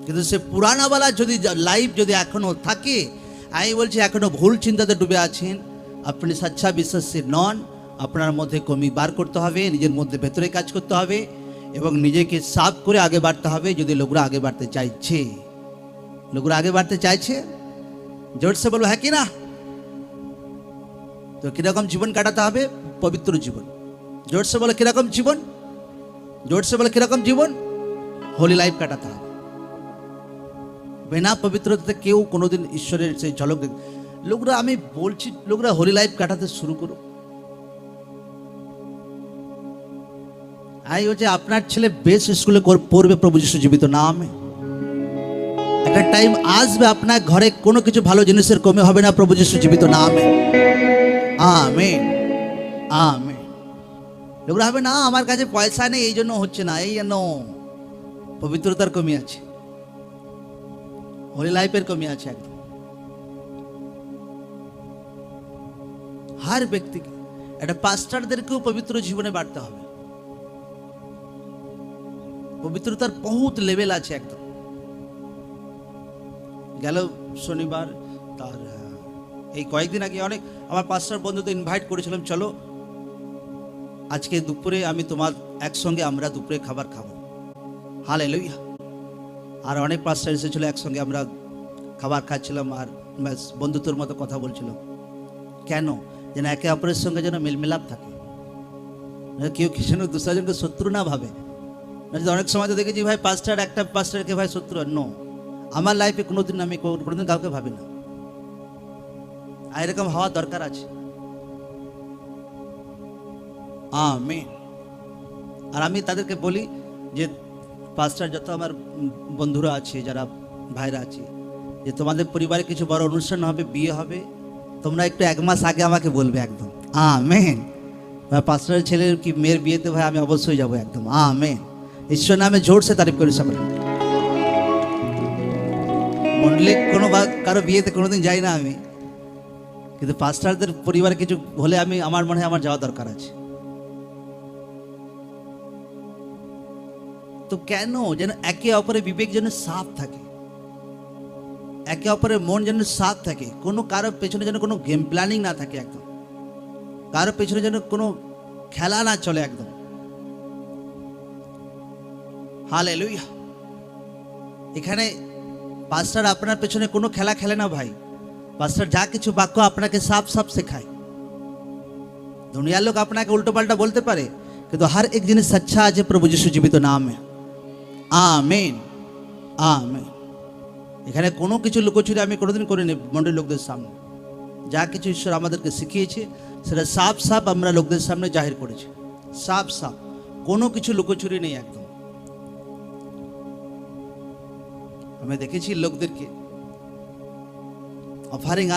কিন্তু সে পুরানাওয়ালা যদি লাইফ যদি এখনও থাকে, আমি বলছি এখনও ভুল চিন্তাতে ডুবে আছেন, আপনি সচ্চা বিশ্বাসী নন। আপনার মধ্যে কমি বার করতে হবে, নিজের মধ্যে ভেতরে কাজ করতে হবে এবং নিজেকে সাফ করে আগে বাড়তে হবে। যদি লোকরা আগে বাড়তে চাইছে, লোকরা আগে বাড়তে চাইছে, জোর সে বলবো হ্যাঁ কি না? তো কিরকম জীবন কাটাতে হবে? পবিত্র জীবন। জোর সে বলে কিরকম জীবন? জোর সে বলে কিরকম জীবন? হোলি লাইফ কাটাতে হবে। বিনা পবিত্রতাতে কেউ কোনোদিন ঈশ্বরের সেই ঝলক দেখ। লোকরা, আমি বলছি লোকরা হোলি লাইফ কাটাতে শুরু করো। আই হচ্ছে আপনার ছেলে বেস্ট স্কুলে পড়বে প্রভু যিশু জীবিত নামে। একটা টাইম আসবে আপনার ঘরে কোনো কিছু ভালো জিনিসের কমে হবে না প্রভু যিশু জীবিত নামে। Amen amen. লোকরা হবে না আমার কাছে পয়সা নেই এই জন্য হচ্ছে না, এই জন্য পবিত্রতার কমি আছে, হোলি লাইফের কমি আছে একদম। हर व्यक्ति के একটা পাস্টারদেরকেও পবিত্র জীবনে বাড়তে হবে। পবিত্রতার বহুত লেভেল আছে একদম। গেল শনিবার তার এই কয়েকদিন আগে অনেক আমার পাস্টার বন্ধুদের ইনভাইট করেছিলাম, চলো আজকে দুপুরে আমি তোমার একসঙ্গে আমরা দুপুরে খাবার খাবো। হালেলুয়া। আর অনেক পাস্টার এসেছিল, একসঙ্গে আমরা খাবার খাচ্ছিলাম আর বন্ধুত্বের মতো কথা বলছিলাম। কেন? যেন একে অপরের সঙ্গে যেন মিলমিলাপ থাকে, কেউ যেন দুসরাজনকে শত্রু না ভাবে। অনেক সময় তো দেখেছি ভাই পাস্টার একটা পাস্টারকে ভাই শত্রু। নো, আমার লাইফে কোনোদিন আমি কোনোদিন কাউকে ভাবি না, আর এরকম হওয়া দরকার আছে। আমেন। আর আমি তাদেরকে বলি যে পাস্টার যত আমার বন্ধুরা আছে, যারা ভাইরা আছে, যে তোমাদের পরিবারে কিছু বড় অনুষ্ঠান হবে, বিয়ে হবে, তোমরা একটু 1 মাস আগে আমাকে বলবে একদম। আমেন। পাস্টারের ছেলের কি মেয়ের বিয়েতে ভাই আমি অবশ্যই যাবো একদম। আমেন। ঈশ্বর নামে জোর সে তারিফ করি সকলে। মন্ডলী কোনো কারো বিয়েতে কোনোদিন যাই না আমি, কিন্তু পাস্টারদের পরিবারে কিছু হলে আমি আমার মনে হয় আমার যাওয়া দরকার আছে। তো কেন? যেন একে অপরের বিবেক যেন সাফ থাকে, একে অপরের মন যেন সাফ থাকে, কোনো কারোর পেছনে যেন কোনো গেম প্ল্যানিং না থাকে একদম, কারোর পেছনে যেন কোনো খেলা না চলে একদম। হালেলুয়া। এখানে পাস্টার আপনার পেছনে কোনো খেলা খেলে না ভাই। পাস্টার যা কিছু বাক্য আপনাকে সাফ সাফ শেখায়। দুনিয়ার লোক আপনাকে উল্টো পাল্টা বলতে পারে, কিন্তু हर एक जिनिस सच्चा আছে প্রভু যিশু জীবিত নামে। Amen, amen. এখানে কোনো কিছু লুকোচুরি আমি কোনোদিন করিনি মন্ডলীর লোকদের সামনে। যা কিছু ঈশ্বর আমাদেরকে শিখিয়েছে সেটা সাফ সাফ আমরা লোকদের সামনে জাহির করেছি, সাফ সাফ, কোনো কিছু লুকোচুরি নেই একদম। আমি দেখেছি লোকদেরকে অফারিং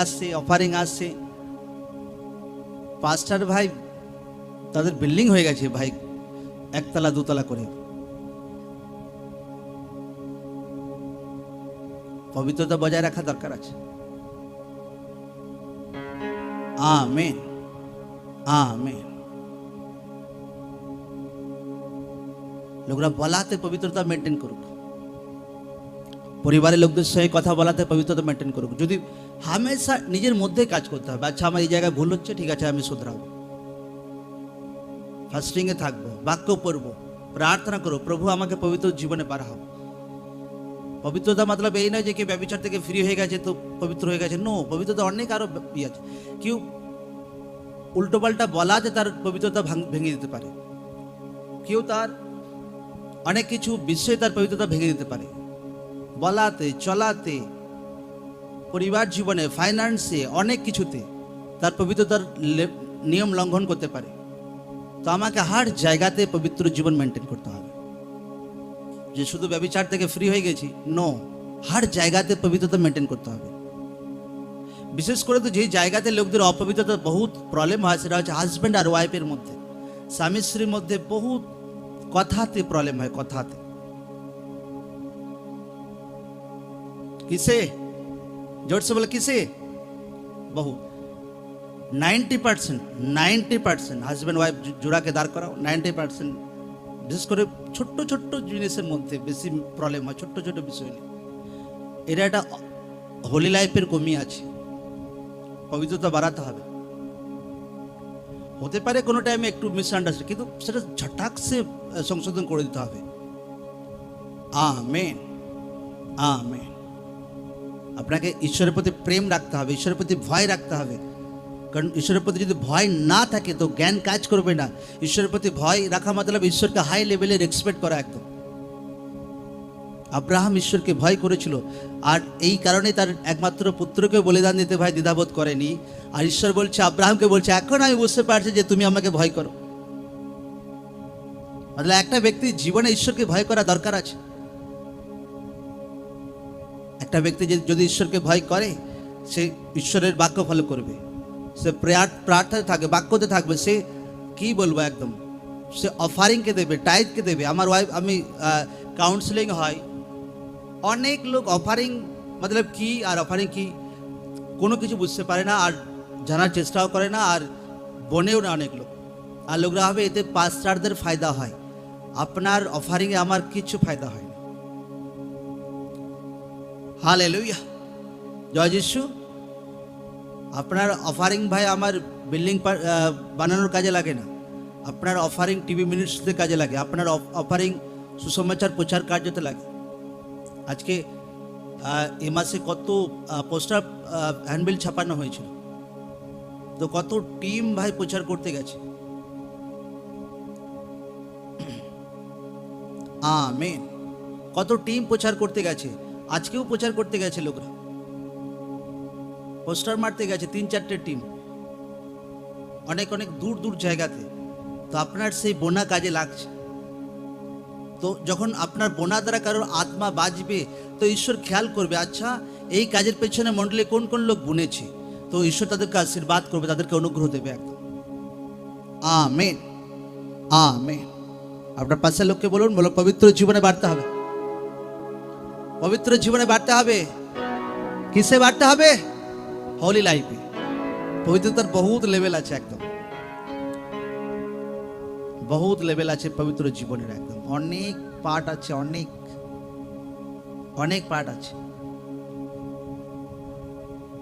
আসছে, পাস্টার ভাই তাদের বিল্ডিং হয়ে গেছে ভাই, একতলা দুতলা করে। পবিত্রতা বজায় রাখা দরকার আছে। Amen, amen. লোকরা বলাতে পবিত্রতা মেনটেন করুক, পরিবারের লোকদের সঙ্গে কথা বলাতে পবিত্রতা মেনটেন করুক। যদি হামেশা নিজের মধ্যে কাজ করতে হবে, আচ্ছা আমার এই জায়গায় ভুল হচ্ছে, ঠিক আছে আমি শুধরাবো, ফাস্টিংয়ে থাকবো, বাক্য পড়বো, প্রার্থনা করবো, প্রভু আমাকে পবিত্র জীবনে বাড়াও। পবিত্রতা মতলব এই নয় যে কেউ ব্যভিচার থেকে ফ্রি হয়ে গেছে তো পবিত্র হয়ে গেছে। নো, পবিত্রতা অনেক আরো ইয়ে আছে। কেউ উল্টোপাল্টা বলাতে তার পবিত্রতা ভেঙে দিতে পারে, কেউ তার অনেক কিছু বিষয়ে তার পবিত্রতা ভেঙে দিতে পারে। বলাতে, চলাতে, পরিবার জীবনে, ফাইন্যান্সে, অনেক কিছুতে তার পবিত্রতার নিয়ম লঙ্ঘন করতে পারে। তো আমাকে হার জায়গাতে পবিত্র জীবন মেনটেন করতে হবে। যে শুধু ব্যভিচার থেকে ফ্রি হয়ে গেছি, নো, হার জায়গাতে পবিত্রতা মেনটেন করতে হবে। বিশেষ করে তো যে জায়গাতে লোকদের অপবিত্রতা বহুত প্রবলেম হয় সেটা হচ্ছে হাজব্যান্ড আর ওয়াইফের মধ্যে, স্বামী স্ত্রীর মধ্যে বহুত কথাতে প্রবলেম হয়, কথাতে। किसे, जोर से बोले किसे, बहुत 90% হাজব্যান্ড ওয়াইফ জোড়াকে দাঁড় করাও, 90%। বিশেষ করে ছোট্ট ছোট্ট জিনিসের মধ্যে বেশি প্রবলেম হয়, ছোট্ট ছোট্ট বিষয় নিয়ে। এটা একটা হোলি লাইফের কমি আছে, পবিত্রতা বাড়াতে হবে। হতে পারে কোনো টাইমে একটু মিসআন্ডারস্ট্যান্ডিং, কিন্তু সেটা ঝটাক সে সংশোধন করে দিতে হবে। Amen, amen. আপনাকে ঈশ্বরের প্রতি প্রেম রাখতে হবে, ঈশ্বরের প্রতি ভয় রাখতে হবে। কারণ ঈশ্বরের প্রতি যদি ভয় না থাকে তো জ্ঞান কাজ করবে না। ঈশ্বরের প্রতি ভয় রাখা মতলব ঈশ্বরকে হাই লেভেলে রেসপেক্ট করা একদম। আব্রাহাম ঈশ্বরকে ভয় করেছিল, আর এই কারণে তার একমাত্র পুত্রকে বলিদান দিতে ভাই দ্বিধাবোধ করেনি। আর ঈশ্বর বলছে, আব্রাহামকে বলছে, এখন আমি বুঝতে পারছি যে তুমি আমাকে ভয় করো। মতলব একটা ব্যক্তির জীবনে ঈশ্বরকে ভয় করা দরকার আছে। একটা ব্যক্তি যদি ঈশ্বরকে ভয় করে, সে ঈশ্বরের বাক্য ফলো করবে, সে প্রার্থনায় থাকবে, বাক্যতে থাকবে। সে কি বলবো একদম, সে অফারিংকে দেবে, টাইথকে দেবে। আমার ওয়াইফ, আমি কাউন্সিলিং হয়, অনেক লোক অফারিং মতলব কি আর অফারিং কি কোনো কিছু বুঝতে পারে না, আর জানার চেষ্টাও করে না, আর বনেও না অনেক লোক। আর লোকরা হবে এতে পাস্টারদের ফায়দা হয়, আপনার অফারিংয়ে আমার কিছু ফায়দা হয় না। হালেলুয়া, জয় যিশু। আপনার অফারিং ভাই আমার বিল্ডিং বানানোর কাজে লাগে না, আপনার অফারিং টিভি মিনিস্ট্রিতে কাজে লাগে, আপনার অফারিং সুসমাচার প্রচার কার্যতে লাগে। আজকে এ মাসে কত পোস্টার হ্যান্ডবিল ছাপানো হয়েছিল, তো কত টিম ভাই প্রচার করতে গেছে। আমেন। কত টিম প্রচার করতে গেছে, আজকেও প্রচার করতে গেছে লোকরা, পোস্টার মারতে গেছে 3-4টে টিম, অনেক অনেক দূর দূর জায়গাতে। তো আপনার সেই বোনা কাজে লাগছে। তো যখন আপনার বোনা দ্বারা কারোর আত্মা বাঁচবে তো ঈশ্বর খেয়াল করবে, আচ্ছা এই কাজের পেছনে মণ্ডলে কোন কোন লোক বুনেছে, তো ঈশ্বর তাদেরকে আশীর্বাদ করবে, তাদেরকে অনুগ্রহ দেবে একদম। Amen, amen. আপনার পাশের লোককে বলুন, বলো পবিত্র জীবনে বাড়তে হবে, পবিত্র জীবনে বাড়তে হবে। কিসে বাড়তে হবে? হোলি লাইফে। পবিত্রতার বহুত লেভেল আছে, একদম বহুত লেভেল আছে পবিত্র জীবনের, একদম অনেক পার্ট আছে, অনেক অনেক পার্ট আছে,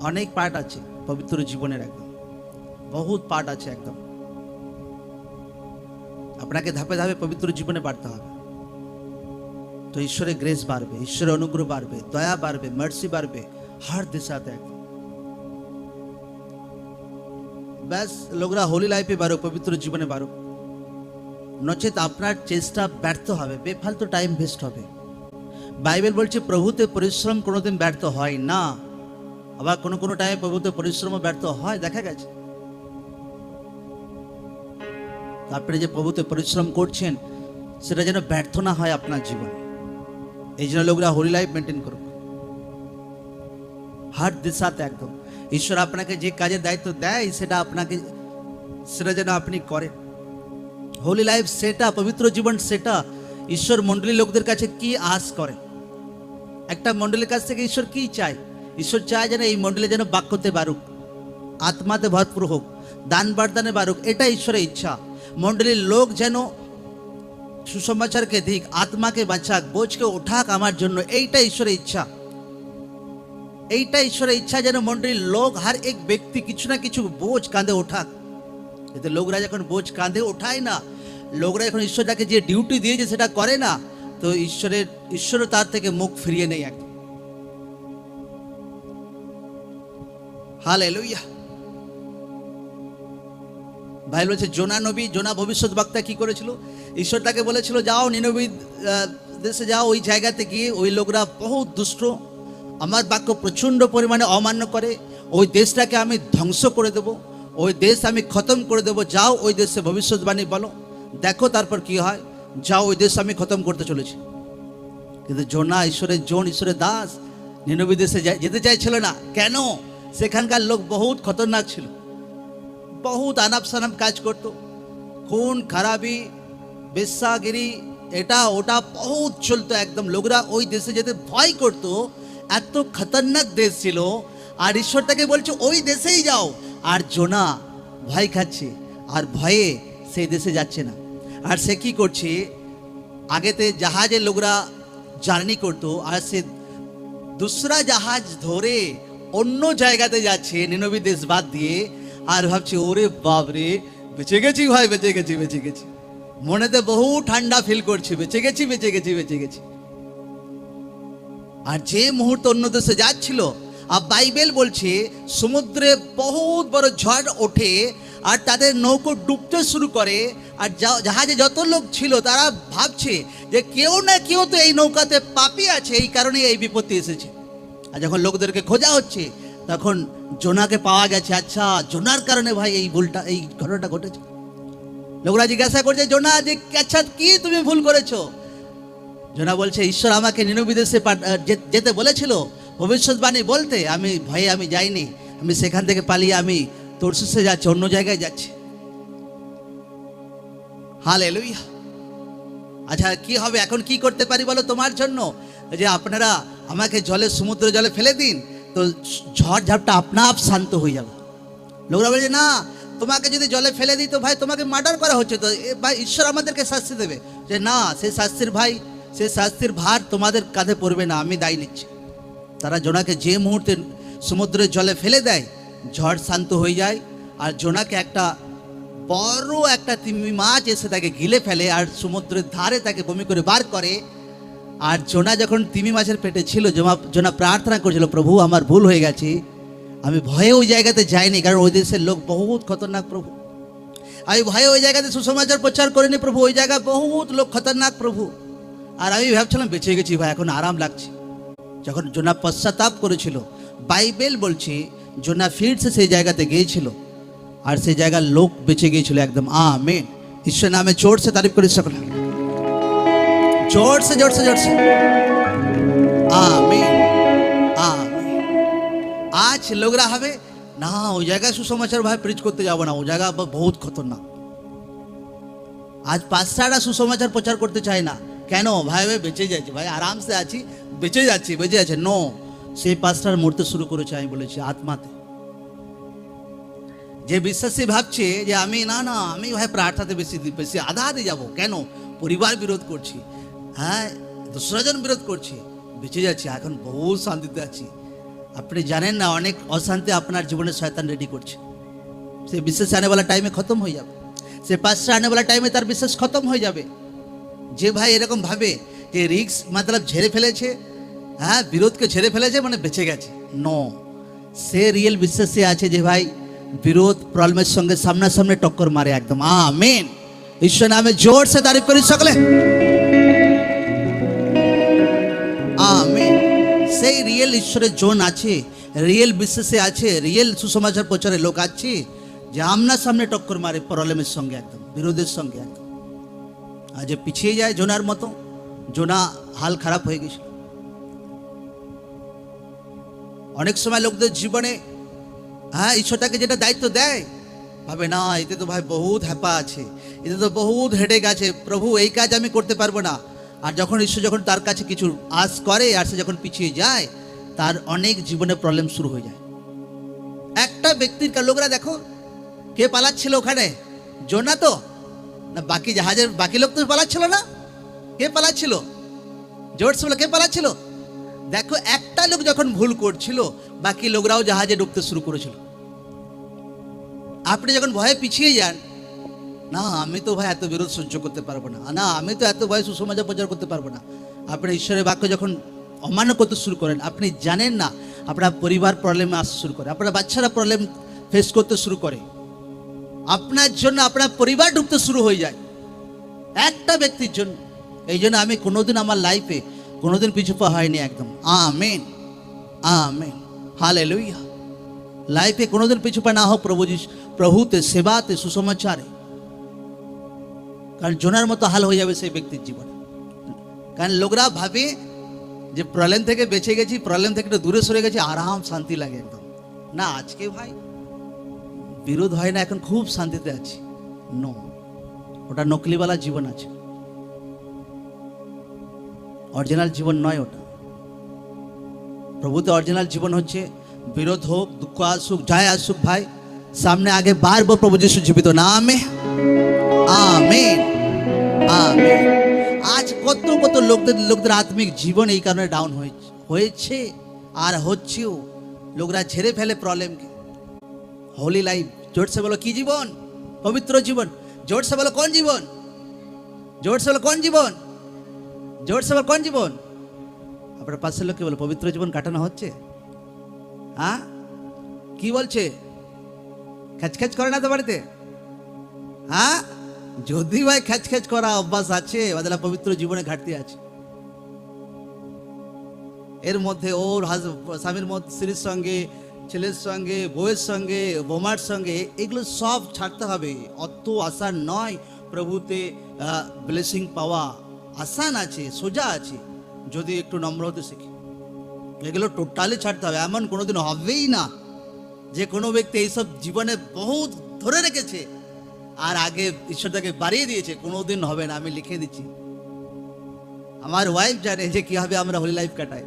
অনেক পার্ট আছে পবিত্র জীবনের, একদম বহুত পার্ট আছে একদম। আপনাকে ধাপে ধাপে পবিত্র জীবনে বাড়তে হবে। তো ঈশ্বরের গ্রেস বাড়বে, ঈশ্বরের অনুগ্রহ বাড়বে, দয়া বাড়বে, মার্সি বাড়বে हर दिशाতে একদম। ব্যাস লোকরা হোলি লাইফে বাড়ো, পবিত্র জীবনে বাড়ো, নচেত আপনার চেষ্টা ব্যর্থ হবে, বেফালতু টাইম ওয়েস্ট হবে। বাইবেল বলছে প্রভুতে পরিশ্রম কোনোদিন ব্যর্থ হয় না, আবার কোনো কোনো টাইমে প্রভুতে পরিশ্রমও ব্যর্থ হয়, দেখা গেছে। আপনি যে প্রভুতে পরিশ্রম করছেন সেটা যেন ব্যর্থ না হয় আপনার জীবনে। এই জন্য লোকরা হোলি লাইফ মেনটেন করুক, হার্ট দিশাতে একদম। ঈশ্বর আপনাকে যে কাজের দায়িত্ব দেয় সেটা যেন আপনি করেন। হোলি লাইফ সেটা, পবিত্র জীবন সেটা। ঈশ্বর মণ্ডলী লোকদের কাছে কি আশ করে, একটা মণ্ডলীর কাছ থেকে ঈশ্বর কি চায়? ঈশ্বর চায় যেন এই মণ্ডলী যেন বাক্যতে বাড়ুক, আত্মাতে ভরপুর হোক, দান বরদানে বাড়ুক, এটা ঈশ্বরের ইচ্ছা। মণ্ডলীর লোক যেন সুসমাচারকে দিক, আত্মাকে বাঁচাক, বোঝকে ওঠাক আমার জন্য, এইটা ঈশ্বরের ইচ্ছা। এইটা ঈশ্বরের ইচ্ছা যেন মণ্ডলীর লোক, হার এক ব্যক্তি কিছু না কিছু বোঝ কাঁধে ওঠাক। কিন্তু লোকরা যখন বোঝ কাঁধে ওঠায় না, লোকরা যখন ঈশ্বর যাকে যে ডিউটি দিয়েছে সেটা করে না, তো ঈশ্বরও তার থেকে মুখ ফিরিয়ে নেই একদম। হালেলুয়া। বাইবেল বলছে জোনা নবী, জোনা ভবিষ্যৎবক্তা কি করেছিল? ঈশ্বর তাকে বলেছিল যাও নিনবী দেশে যাও, ওই জায়গাতে গিয়ে ওই লোকরা বহুত দুষ্ট, আমার বাক্য প্রচণ্ড পরিমাণে অমান্য করে, ওই দেশটাকে আমি ধ্বংস করে দেব, ওই দেশ আমি খতম করে দেব, যাও ওই দেশে ভবিষ্যৎবাণী বলো, দেখো তারপর কি হয়, যাও ওই দেশ আমি খতম করতে চলেছি। কিন্তু জোনা ঈশ্বরের দাস নিনবী দেশে যেতে চাইছিল না। কেন? সেখানকার লোক বহুত খতরনাক ছিল, বহুত আনাপ সানাপ কাজ করতো, খুন খারাপি বেশ্যাগিরি এটা ওটা বহুত চলতো একদম। লোকরা ওই দেশে যেতে ভয় করতো, এত খতরনাক দেশ ছিল। আর ঈশ্বর তাকে বলছে ওই দেশেই যাও, আর জোনা ভয় খাচ্ছে, আর ভয়ে সেই দেশে যাচ্ছে না। আর সে কি করছে, আগেতে জাহাজে লোকরা জার্নি করতো, আর সে দুসরা জাহাজ ধরে অন্য জায়গাতে যাচ্ছে নিনবী দেশ বাদ দিয়ে, আর ভাবছে ওরে বাবরে বেঁচে গেছি ভাই, বেঁচে গেছি। মনেতে বহু ঠান্ডা ফিল করছে, বেঁচে গেছি। আর যে মুহূর্তে অন্য দেশে যাচ্ছিল, আর বাইবেল বলছে সমুদ্রে বহুত বড় ঝড় ওঠে, আর তাদের নৌকো ডুবতে শুরু করে। আর জাহাজে যত লোক ছিল তারা ভাবছে যে কেউ না কেউ তো এই নৌকাতে পাপী আছে, এই কারণে এই বিপত্তি এসেছে। আর যখন লোকদেরকে খোঁজা হচ্ছে, তখন জোনাকে পাওয়া গেছে। আচ্ছা, জোনার কারণে ভাই এই ঘটনাটা ঘটেছে। লোকরা জিজ্ঞাসা করছে জোনা যে আচ্ছা কি তুমি ভুল করেছো? জোনা বলছে ঈশ্বর আমাকে নিনবী দেশে যেতে বলেছিল ভবিষ্যৎবাণী বলতে, আমি ভয়ে আমি যাইনি, আমি সেখান থেকে পালিয়ে আমি তরসুসে যাচ্ছি, অন্য জায়গায় যাচ্ছি। হালেলুয়া। আচ্ছা কি হবে এখন, কি করতে পারি বলো তোমার জন্য? যে আপনারা আমাকে সমুদ্র জলে ফেলে দিন, তো ঝড় ঝাপটা আপনা আপ শান্ত হয়ে যাবে। লোকরা বলছে না, তোমাকে যদি জলে ফেলে দিই তো ভাই তোমাকে মার্ডার করা হচ্ছে, তো ভাই ঈশ্বর আমাদেরকে শাস্তি দেবে। যে না, সেই শাস্তির ভার তোমাদের কাঁধে পড়বে না, আমি দায় নিচ্ছি। তারা জোনাকে যে মুহূর্তে সমুদ্রের জলে ফেলে দেয়, ঝড় শান্ত হয়ে যায়। আর জোনাকে একটা বড় একটা তিমি মাছ এসে তাকে গিলে ফেলে, আর সমুদ্রের ধারে তাকে বমি করে বার করে। আর জোনা যখন তিমি মাছের পেটে ছিল, জোনা প্রার্থনা করেছিল, প্রভু আমার ভুল হয়ে গেছে, আমি ভয়ে ওই জায়গাতে যাইনি, কারণ ওই দেশের লোক বহুত খতরনাক প্রভু। আমি ভয়ে ওই জায়গাতে সুসমাচার প্রচার করিনি প্রভু, ওই জায়গায় বহুত লোক খতরনাক প্রভু। আর আমি ভাবছিলাম বেঁচে গেছি ভাই, এখন আরাম লাগছে। যখন জোনা পশ্চাতাপ করেছিল, বাইবেল বলছে জোনা ফিরছে সেই জায়গাতে গিয়েছিল, আর সেই জায়গার লোক বেঁচে গিয়েছিল একদম। আমেন। ঈশ্বর নামে জোর সে তারিফ করি সকলে, জোর সে আমেন। আজ লোকরা হবে না ওই জায়গায় সুসমাচার ভাই প্রিচ করতে যাবো না, ওই জায়গা বহুত খতরনাক। আজ পাঁচটা সুসমাচার প্রচার করতে চায় না। কেন? ভাই বেঁচে যাচ্ছে, ভাই আরামসে আছি, বেঁচে যাচ্ছে। নো, সেই পাঁচটার মরতে শুরু করেছে, আমি বলেছি আত্মাতে। যে বিশ্বাসী ভাবছে যে আমি আমি ভাই প্রার্থনাতে বেশি আধা যাবো, কেন? পরিবার বিরোধ করছি, হ্যাঁ দূসরাজন বিরোধ করছি, বেঁচে যাচ্ছি, এখন বহু শান্তিতে আছি। আপনি জানেন না অনেক অশান্তি আপনার জীবনে শয়তান রেডি করছে। সে বিশ্বাস আনেওয়ালা টাইমে খতম হয়ে যাবে, সে পাঁচটা আনেওয়ালা টাইমে তার বিশ্বাস খতম হয়ে যাবে। যে ভাই এরকম ভাবে যে রিক্স মতলব ঝেড়ে ফেলেছে, হ্যাঁ বিরোধকে ঝেড়ে ফেলেছে মানে বেঁচে গেছে, নো, সে রিয়েল বিশ্বাসে আছে যে ভাই বিরোধ প্রবলেমের সঙ্গে সামনাসামনি টক্কর মারে একদম। আমেন। ঈশ্বর নামে জোর সে তারিফ করি সকলে। সেই রিয়েল ঈশ্বরের জন আছে, রিয়েল বিশ্বাসে আছে, রিয়েল সুসমাচার প্রচারে লোক আছে যে আমনা সামনে টক্কর মারে প্রবলেমের সঙ্গে, একদম বিরোধের সঙ্গে একদম। আর যে পিছিয়ে যায় জোনার মতো, জোনা হাল খারাপ হয়ে গেছে। অনেক সময় লোকদের জীবনে ঈশ্বর তাকে যেটা দায়িত্ব দেয়, ভাবে না এতে তো ভাই বহুত হ্যাপা আছে, এতে তো বহুত হেডেক আছে, প্রভু এই কাজ আমি করতে পারবো না। আর যখন ঈশ্বর যখন তার কাছে কিছু আশ করে আর সে যখন পিছিয়ে যায়, তার অনেক জীবনে প্রবলেম শুরু হয়ে যায়। একটা ব্যক্তির লোকরা দেখো কে পালাচ্ছিল ওখানে, জোনা তো না, বাকি জাহাজের বাকি লোক তো পালাচ্ছিল না, কে পালাচ্ছিল? জোরসে বলে কে পালাচ্ছিল? দেখো একটা লোক যখন ভুল করছিল, বাকি লোকরাও জাহাজে ডুবতে শুরু করেছিল। আপনি যখন ভয়ে পিছিয়ে যান, না আমি তো ভাই এত বিরোধ সহ্য করতে পারবো না, না আমি তো এত ভয়ে সুসমাচার প্রচার করতে পারবো না, আপনি ঈশ্বরের বাক্য যখন অমান্য করতে শুরু করেন, আপনি জানেন না আপনার পরিবার প্রবলেমে আসতে শুরু করে, আপনার বাচ্চারা প্রবলেম ফেস করতে শুরু করে, আপনার জন্য আপনার পরিবার ডুবতে শুরু হয়ে যায় একটা ব্যক্তির জন্য। এই জন্য আমি কোনোদিন আমার লাইফে কোনোদিন পিছু পা হয়নি একদম। Amen, amen, hallelujah. লাইফে কোনোদিন পিছু পা না হোক প্রভুতে, সেবাতে, সুসমাচারে, কারণ জোনার মতো হাল হয়ে যাবে সেই ব্যক্তির জীবনে। কারণ লোকরা ভাবে যে প্রবলেম থেকে বেঁচে গেছি, প্রবলেম থেকে একটু দূরে সরে গেছি, আরাম শান্তি লাগে একদম। না, আজকে ভাই বিরোধ হয় না, এখন খুব শান্তিতে আছি। নো, ওটা নকলিওয়ালা জীবন আছে, অরিজিনাল জীবন নয় ওটা। প্রভুতে অরিজিনাল জীবন হচ্ছে বিরোধ হোক, দুঃখ আসুক, যাই আসুক ভাই, সামনে আগে বাড়বো প্রভু যিশু জীবিত নামে। Amen, amen. আজ কত কত লোকদের আত্মিক জীবন এই কারণে ডাউন হয়েছে আর হচ্ছেও। লোকরা ঝেড়ে ফেলে প্রবলেমকে। হোলি লাইফ, জোরসে বলো কি জীবন? পবিত্র জীবন। জোরসে বলো কোন জীবন? জোরসে বলো কোন জীবন? জোরসে বলো কোন জীবন? আপনার পাশের লোককে বলো পবিত্র জীবন কাটানো হচ্ছে। হ্যাঁ, কি বলছে? খ্যাচ করে না তো বাড়িতে? হ্যাঁ, যদি ভাই খ্যাচ করা অভ্যাস আছে, ওদের পবিত্র জীবনে ঘাটতি আছে। এর মধ্যে ওর স্বামীর মধ্যে, স্ত্রীর সঙ্গে, ছেলের সঙ্গে, বউয়ের সঙ্গে, বোমার সঙ্গে, এগুলো সব ছাড়তে হবে। অত আসান নয় প্রভুতে ব্লেসিং পাওয়া। আসান আছে, সোজা আছে, যদি একটু নম্র হতে শিখি। এগুলো টোটালি ছাড়তে হবে। এমন কোনোদিন হবেই না যে কোনো ব্যক্তি এইসব জীবনে বহুত ধরে রেখেছে আর আগে ঈশ্বর তাকে বাড়িয়ে দিয়েছে, কোনোদিন হবে না, আমি লিখে দিচ্ছি। আমার ওয়াইফ জানে যে কিভাবে আমরা হোলি লাইফ কাটাই,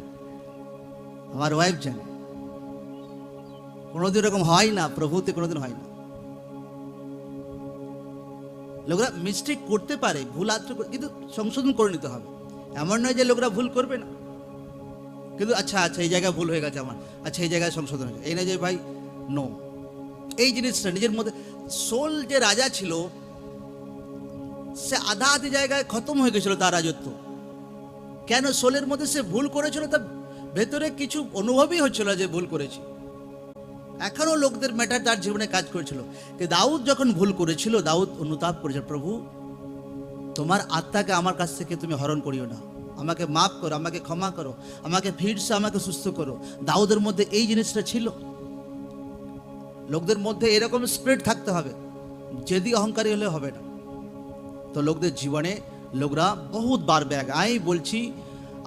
আমার ওয়াইফ জানে। কোনোদিন এরকম হয় না, প্রভুতে কোনোদিন হয় না। লোকরা মিস্টেক করতে পারে, ভুল আত্ম, কিন্তু সংশোধন করে নিতে হবে। এমন নয় যে লোকরা ভুল করবে না, কিন্তু আচ্ছা এই জায়গায় ভুল হয়ে গেছে আমার, আচ্ছা এই জায়গায় সংশোধন হয়েছে, এই না যে ভাই নো। এই জিনিসটা নিজের মধ্যে, সোল যে রাজা ছিল সে আধা আধি জায়গায় খতম হয়ে গেছিল তার রাজত্ব। কেন? সোলের মধ্যে সে ভুল করেছিল, তার ভেতরে কিছু অনুভবই হচ্ছিল যে ভুল করেছে। এখনো লোকদের ম্যাটার তার জীবনে কাজ করেছিল। কিন্তু দাউদ যখন ভুল করেছিল, দাউদ অনুতাপ করেছিল, প্রভু তোমার আত্মাকে আমার কাছ থেকে তুমি হরণ করিও না, আমাকে মাফ করো, আমাকে ক্ষমা করো, আমাকে ফিরসে আমাকে সুস্থ করো। দাউদের মধ্যে এই জিনিসটা ছিল। লোকদের মধ্যে এরকম স্পিরিট থাকতে হবে, যদি অহংকারী হলে হবে না। তো লোকদের জীবনে লোকরা বহুত বার ব্যাগ। আমি বলছি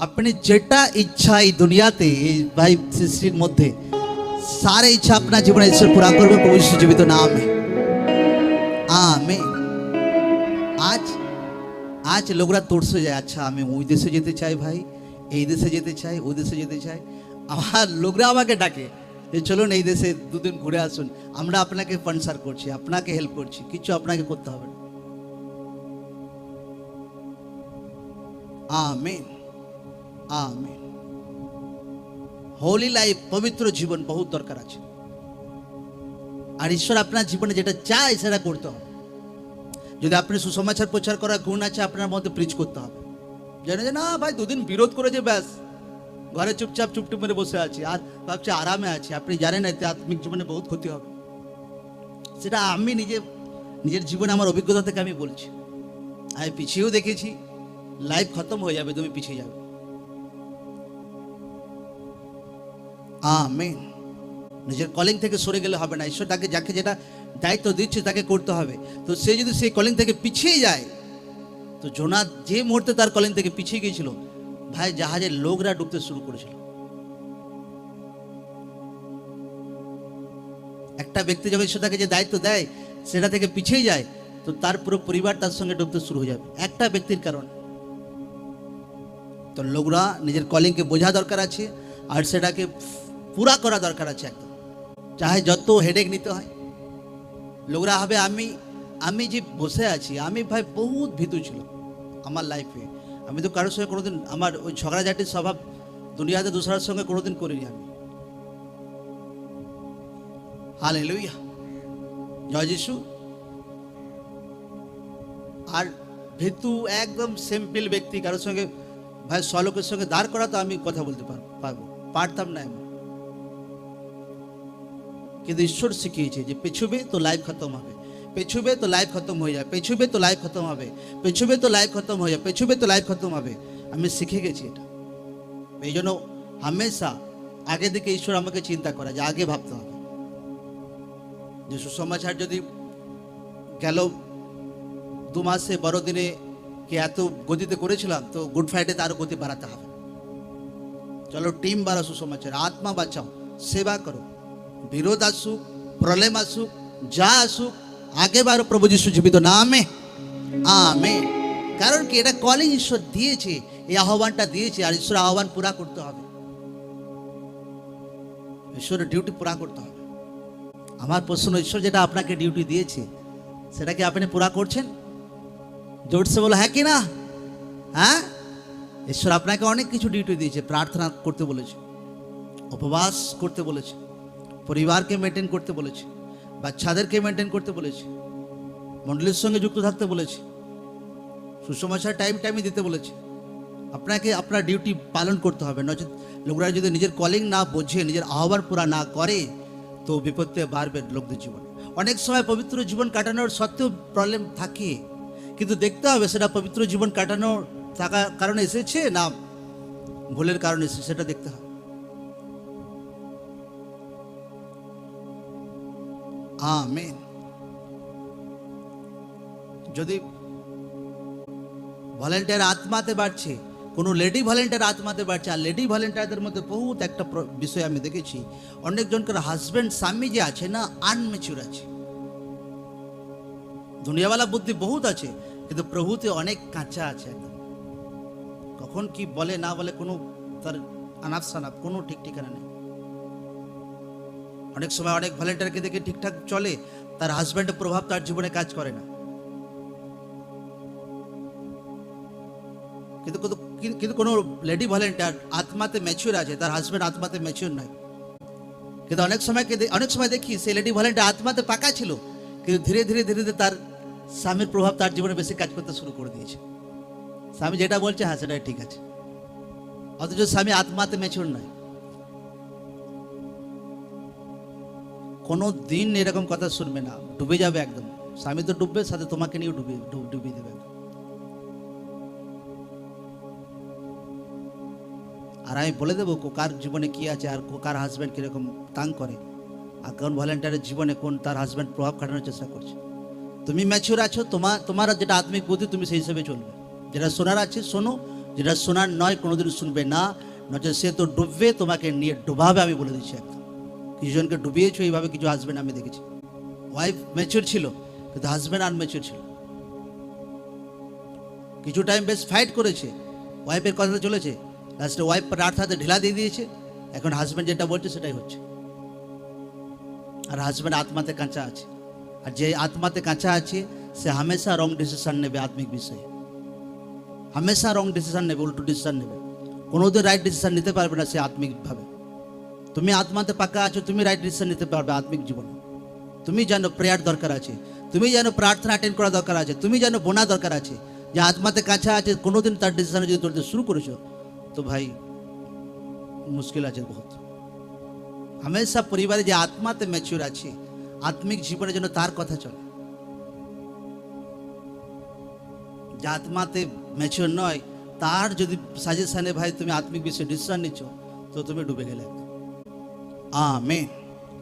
আপনি যেটা ইচ্ছা এই দুনিয়াতে, এই ভাই সৃষ্টির মধ্যে সারে ইচ্ছা আপনার জীবনে ঈশ্বর পুরা করবে প্রভু যিশু জীবিত নামে। আমেন। আজ লোকরা তরসে যায়, আচ্ছা আমি ওই দেশে যেতে চাই ভাই, এই দেশে যেতে চাই, ওই দেশে যেতে চাই। আমার লোকরা আমাকে ডাকে যে চলুন এই দেশে দুদিন ঘুরে আসুন, আমরা আপনাকে স্পন্সর করছি, আপনাকে হেল্প করছি, কিছু আপনাকে করতে হবে না। Amen, amen. হোলি লাইফ, পবিত্র জীবন বহুত দরকার আছে। আর ঈশ্বর আপনার জীবনে যেটা চায় সেটা করতে হবে। যদি আপনি সুসমাচার প্রচার করার গুণ আছে, আপনার মধ্যে প্রিচ করতে হবে। জানে যে না ভাই দুদিন বিরোধ করেছে, ব্যাস ঘরে চুপচাপ চুপটুপ মেরে বসে আছি আর ভাবছি আরামে আছি। আপনি জানেন এতে আত্মিক জীবনে বহুত ক্ষতি হবে। সেটা আমি নিজের জীবনে আমার অভিজ্ঞতা থেকে আমি বলছি। আমি পিছিয়েও দেখেছি, লাইফ খতম হয়ে যাবে, তুমি পিছিয়ে যাবে। আমেন। নিজের কলিং থেকে সরে গেলে হবে না। ঈশ্বর তাকে যাকে যেটা দায়িত্ব দিচ্ছে তাকে করতে হবে। তো সে যদি সেই কলিং থেকে পিছিয়ে যায়, তো জোনা যে মুহূর্তে তার কলিং থেকে পিছিয়ে গিয়েছিল, ভাই জাহাজের লোকরা ডুবতে শুরু করেছিল। একটা ব্যক্তি যখন ঈশ্বর তাকে যে দায়িত্ব দেয় সেটা থেকে পিছিয়ে যায়, তো তার পুরো পরিবার তার সঙ্গে ডুবতে শুরু হয়ে যাবে একটা ব্যক্তির কারণে। তো লোকরা নিজের কলিংকে বোঝা দরকার আছে, আর সেটাকে পুরা করা দরকার আছে একদম, চাহে যত হেডেক নিতে হয়। লোকরা হবে আমি যে বসে আছি, আমি ভাই বহুত ভীতু ছিল আমার লাইফে। আমি তো কারোর সঙ্গে কোনোদিন আমার ওই ঝগড়াঝাটির স্বভাব দুনিয়াতে দূসরার সঙ্গে কোনোদিন করিনি আমি। হালেলুয়া, জয় যিশু। আর ভীতু একদম সিম্পল ব্যক্তি, কারোর সঙ্গে ভাই সলোকের সঙ্গে দাঁড় করা তো আমি কথা বলতে পারতাম না আমি। কিন্তু ঈশ্বর শিখিয়েছে যে পেছুবে তো লাইফ খতম হবে, পেছুবে তো লাইফ খতম হয়ে যায়, পেছুবে তো লাইফ খতম হবে, পেছুবে তো লাইফ খতম হয়ে যায়, পেছুবে তো লাইফ খতম হবে। আমি শিখে গেছি এটা। এই জন্য হামেশা আগে দিকে ঈশ্বর আমাকে চিন্তা করা, যে আগে ভাবতে হবে। যে সুসমাচার যদি গেল 2 মাসে বড়দিনে কি এত গতিতে করেছিলাম, তো গুড ফ্রাইডে তার গতি বাড়াতে হবে। চলো টিম বাড়া, সুসমাচার আত্মা বাঁচাও, সেবা করো। বিরোধ আসুক, প্রবলেম আসুক, যা আসুক, আগে বাড়ো প্রভু যিশু জীবিত নামে, আমেন। কারণ কি, এটা কলিং ঈশ্বর দিয়েছে, এই আহ্বানটা দিয়েছে, আর ঈশ্বর আহ্বান পুরা করতে হবে। ঈশ্বরের ডিউটি পুরা করতে হবে। আমার প্রশ্ন, ঈশ্বর যেটা আপনাকে ডিউটি দিয়েছে সেটা কি আপনি পুরা করছেন? জোরসে বলো হ্যাঁ কি না? হ্যাঁ, ঈশ্বর আপনাকে অনেক কিছু ডিউটি দিয়েছে। প্রার্থনা করতে বলেছে, উপবাস করতে বলেছে, পরিবারকে মেনটেন করতে বলেছে, বাচ্চাদেরকে মেনটেন করতে বলেছে, মণ্ডলীর সঙ্গে যুক্ত থাকতে বলেছে, সুসমাচার টাইমে দিতে বলেছে। আপনাকে আপনার ডিউটি পালন করতে হবে। নচেত লোকরা যদি নিজের কলিং না বোঝে, নিজের আহ্বান পুরা না করে, তো বিপদে বাড়বে লোকদের জীবনে। অনেক সময় পবিত্র জীবন কাটানোর সত্ত্বেও প্রবলেম থাকে, কিন্তু দেখতে হবে সেটা পবিত্র জীবন কাটানোর থাকার কারণে এসেছে না ভুলের কারণে এসেছে, সেটা দেখতে হবে। আমেন। যদি ভলেন্টিয়ার আত্মাতে বাড়ছে, কোনো লেডি ভলেন্টিয়ার আত্মাতে বাড়ছে, আর লেডি ভলেন্টিয়ারদের মধ্যে বহুত একটা বিষয় আমি দেখেছি, অনেকজনকার হাজব্যান্ড স্বামী যে আছে না, আনমেচিউর আছে। দুনিয়াওয়ালা বুদ্ধি বহুত আছে, কিন্তু প্রভুতে অনেক কাঁচা আছে একদম। কখন কি বলে না বলে কোনো তার আনাপ সানাপ কোনো ঠিক ঠিকানা নেই। অনেক সময় অনেক ভলেন্টিয়ারকে দেখে ঠিকঠাক চলে, তার হাজব্যান্ডের প্রভাব তার জীবনে কাজ করে না। কিন্তু কোনো লেডি ভলেন্টিয়ার আত্মাতে ম্যাচিউর আছে, তার হাজব্যান্ড আত্মাতে ম্যাচিউর নয়। কিন্তু অনেক সময় দেখি সেই লেডি ভলেন্টিয়ার আত্মাতে পাকা ছিল, কিন্তু ধীরে ধীরে তার স্বামীর প্রভাব তার জীবনে বেশি কাজ করতে শুরু করে দিয়েছে। স্বামী যেটা বলছে হ্যাঁ সেটাই ঠিক আছে, অথচ স্বামী আত্মাতে ম্যাচিউর নয়। কোনো দিন এরকম কথা শুনবে না, ডুবে যাবে একদম। স্বামী তো ডুববে, সাথে তোমাকে নিয়েও ডুবিয়ে দেবে। আর আমি বলে দেবো কার জীবনে কি আছে, আর কার হাজব্যান্ড কিরকম তাং করে, আর কোন ভলেন্টিয়ারের জীবনে কোন তার হাজব্যান্ড প্রভাব খাটানোর চেষ্টা করছে। তুমি ম্যাচিউর আছো, তোমার যেটা আত্মিক বুদ্ধি তুমি সেই হিসেবে চলবে। যেটা শোনার আছে শোনো, যেটা শোনার নয় কোনোদিন শুনবে না, নচেত সে তো ডুববে, তোমাকে নিয়ে ডুবাবে। আমি বলে দিচ্ছি একদম। কিছুজনকে ডুবিয়েছো এইভাবে, কিছু হাজব্যান্ড আমি দেখেছি। ওয়াইফ ম্যাচিউর ছিল, কিন্তু হাজব্যান্ড আনম্যাচিউর ছিল। কিছু টাইম বেশ ফাইট করেছে, ওয়াইফের কথা চলেছে, লাস্টে ওয়াইফ প্রার্থনাতে ঢিলা দিয়ে দিয়েছে। এখন হাজব্যান্ড যেটা বলছে সেটাই হচ্ছে। আর হাজব্যান্ড আত্মাতে কাঁচা আছে, আর যে আত্মাতে কাঁচা আছে সে হামেশা রং ডিসিশন নেবে আত্মিক বিষয়ে, হামেশা রং ডিসিশন নেবে, উল্টো ডিসিশন নেবে। কোনোদিন রাইট ডিসিশন নিতে পারবে না সে আত্মিকভাবে। তুমি আত্মাতে পাকা আছো, তুমি রাইট ডিসিশন নিতে পারবে আত্মিক জীবনে। তুমি জানো প্রেয়ার দরকার আছে, তুমি জানো প্রার্থনা অ্যাটেন্ড করা দরকার আছে, তুমি জানো বোনা দরকার আছে। যে আত্মাতে কাঁচা আছে, কোনোদিন তার ডিসিশনে যদি তুলতে শুরু করেছো, তো ভাই মুশকিল আছে বহুত। হামেশা পরিবারে যে আত্মাতে ম্যাচিউর আছে, আত্মিক জীবনের জন্য তার কথা চলে। যে আত্মাতে ম্যাচিউর নয়, তার যদি সাজেশনে ভাই তুমি আত্মিক বিষয়ে ডিসিশন নিচ্ছ, তো তুমি ডুবে গেলে। আমেন।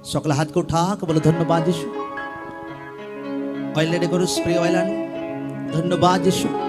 সকলে হাতকে উঠাক, বলো ধন্যবাদ যিশু। অয়েল রেডি করো, স্প্রে অয়েল আনো। ধন্যবাদ যিশু।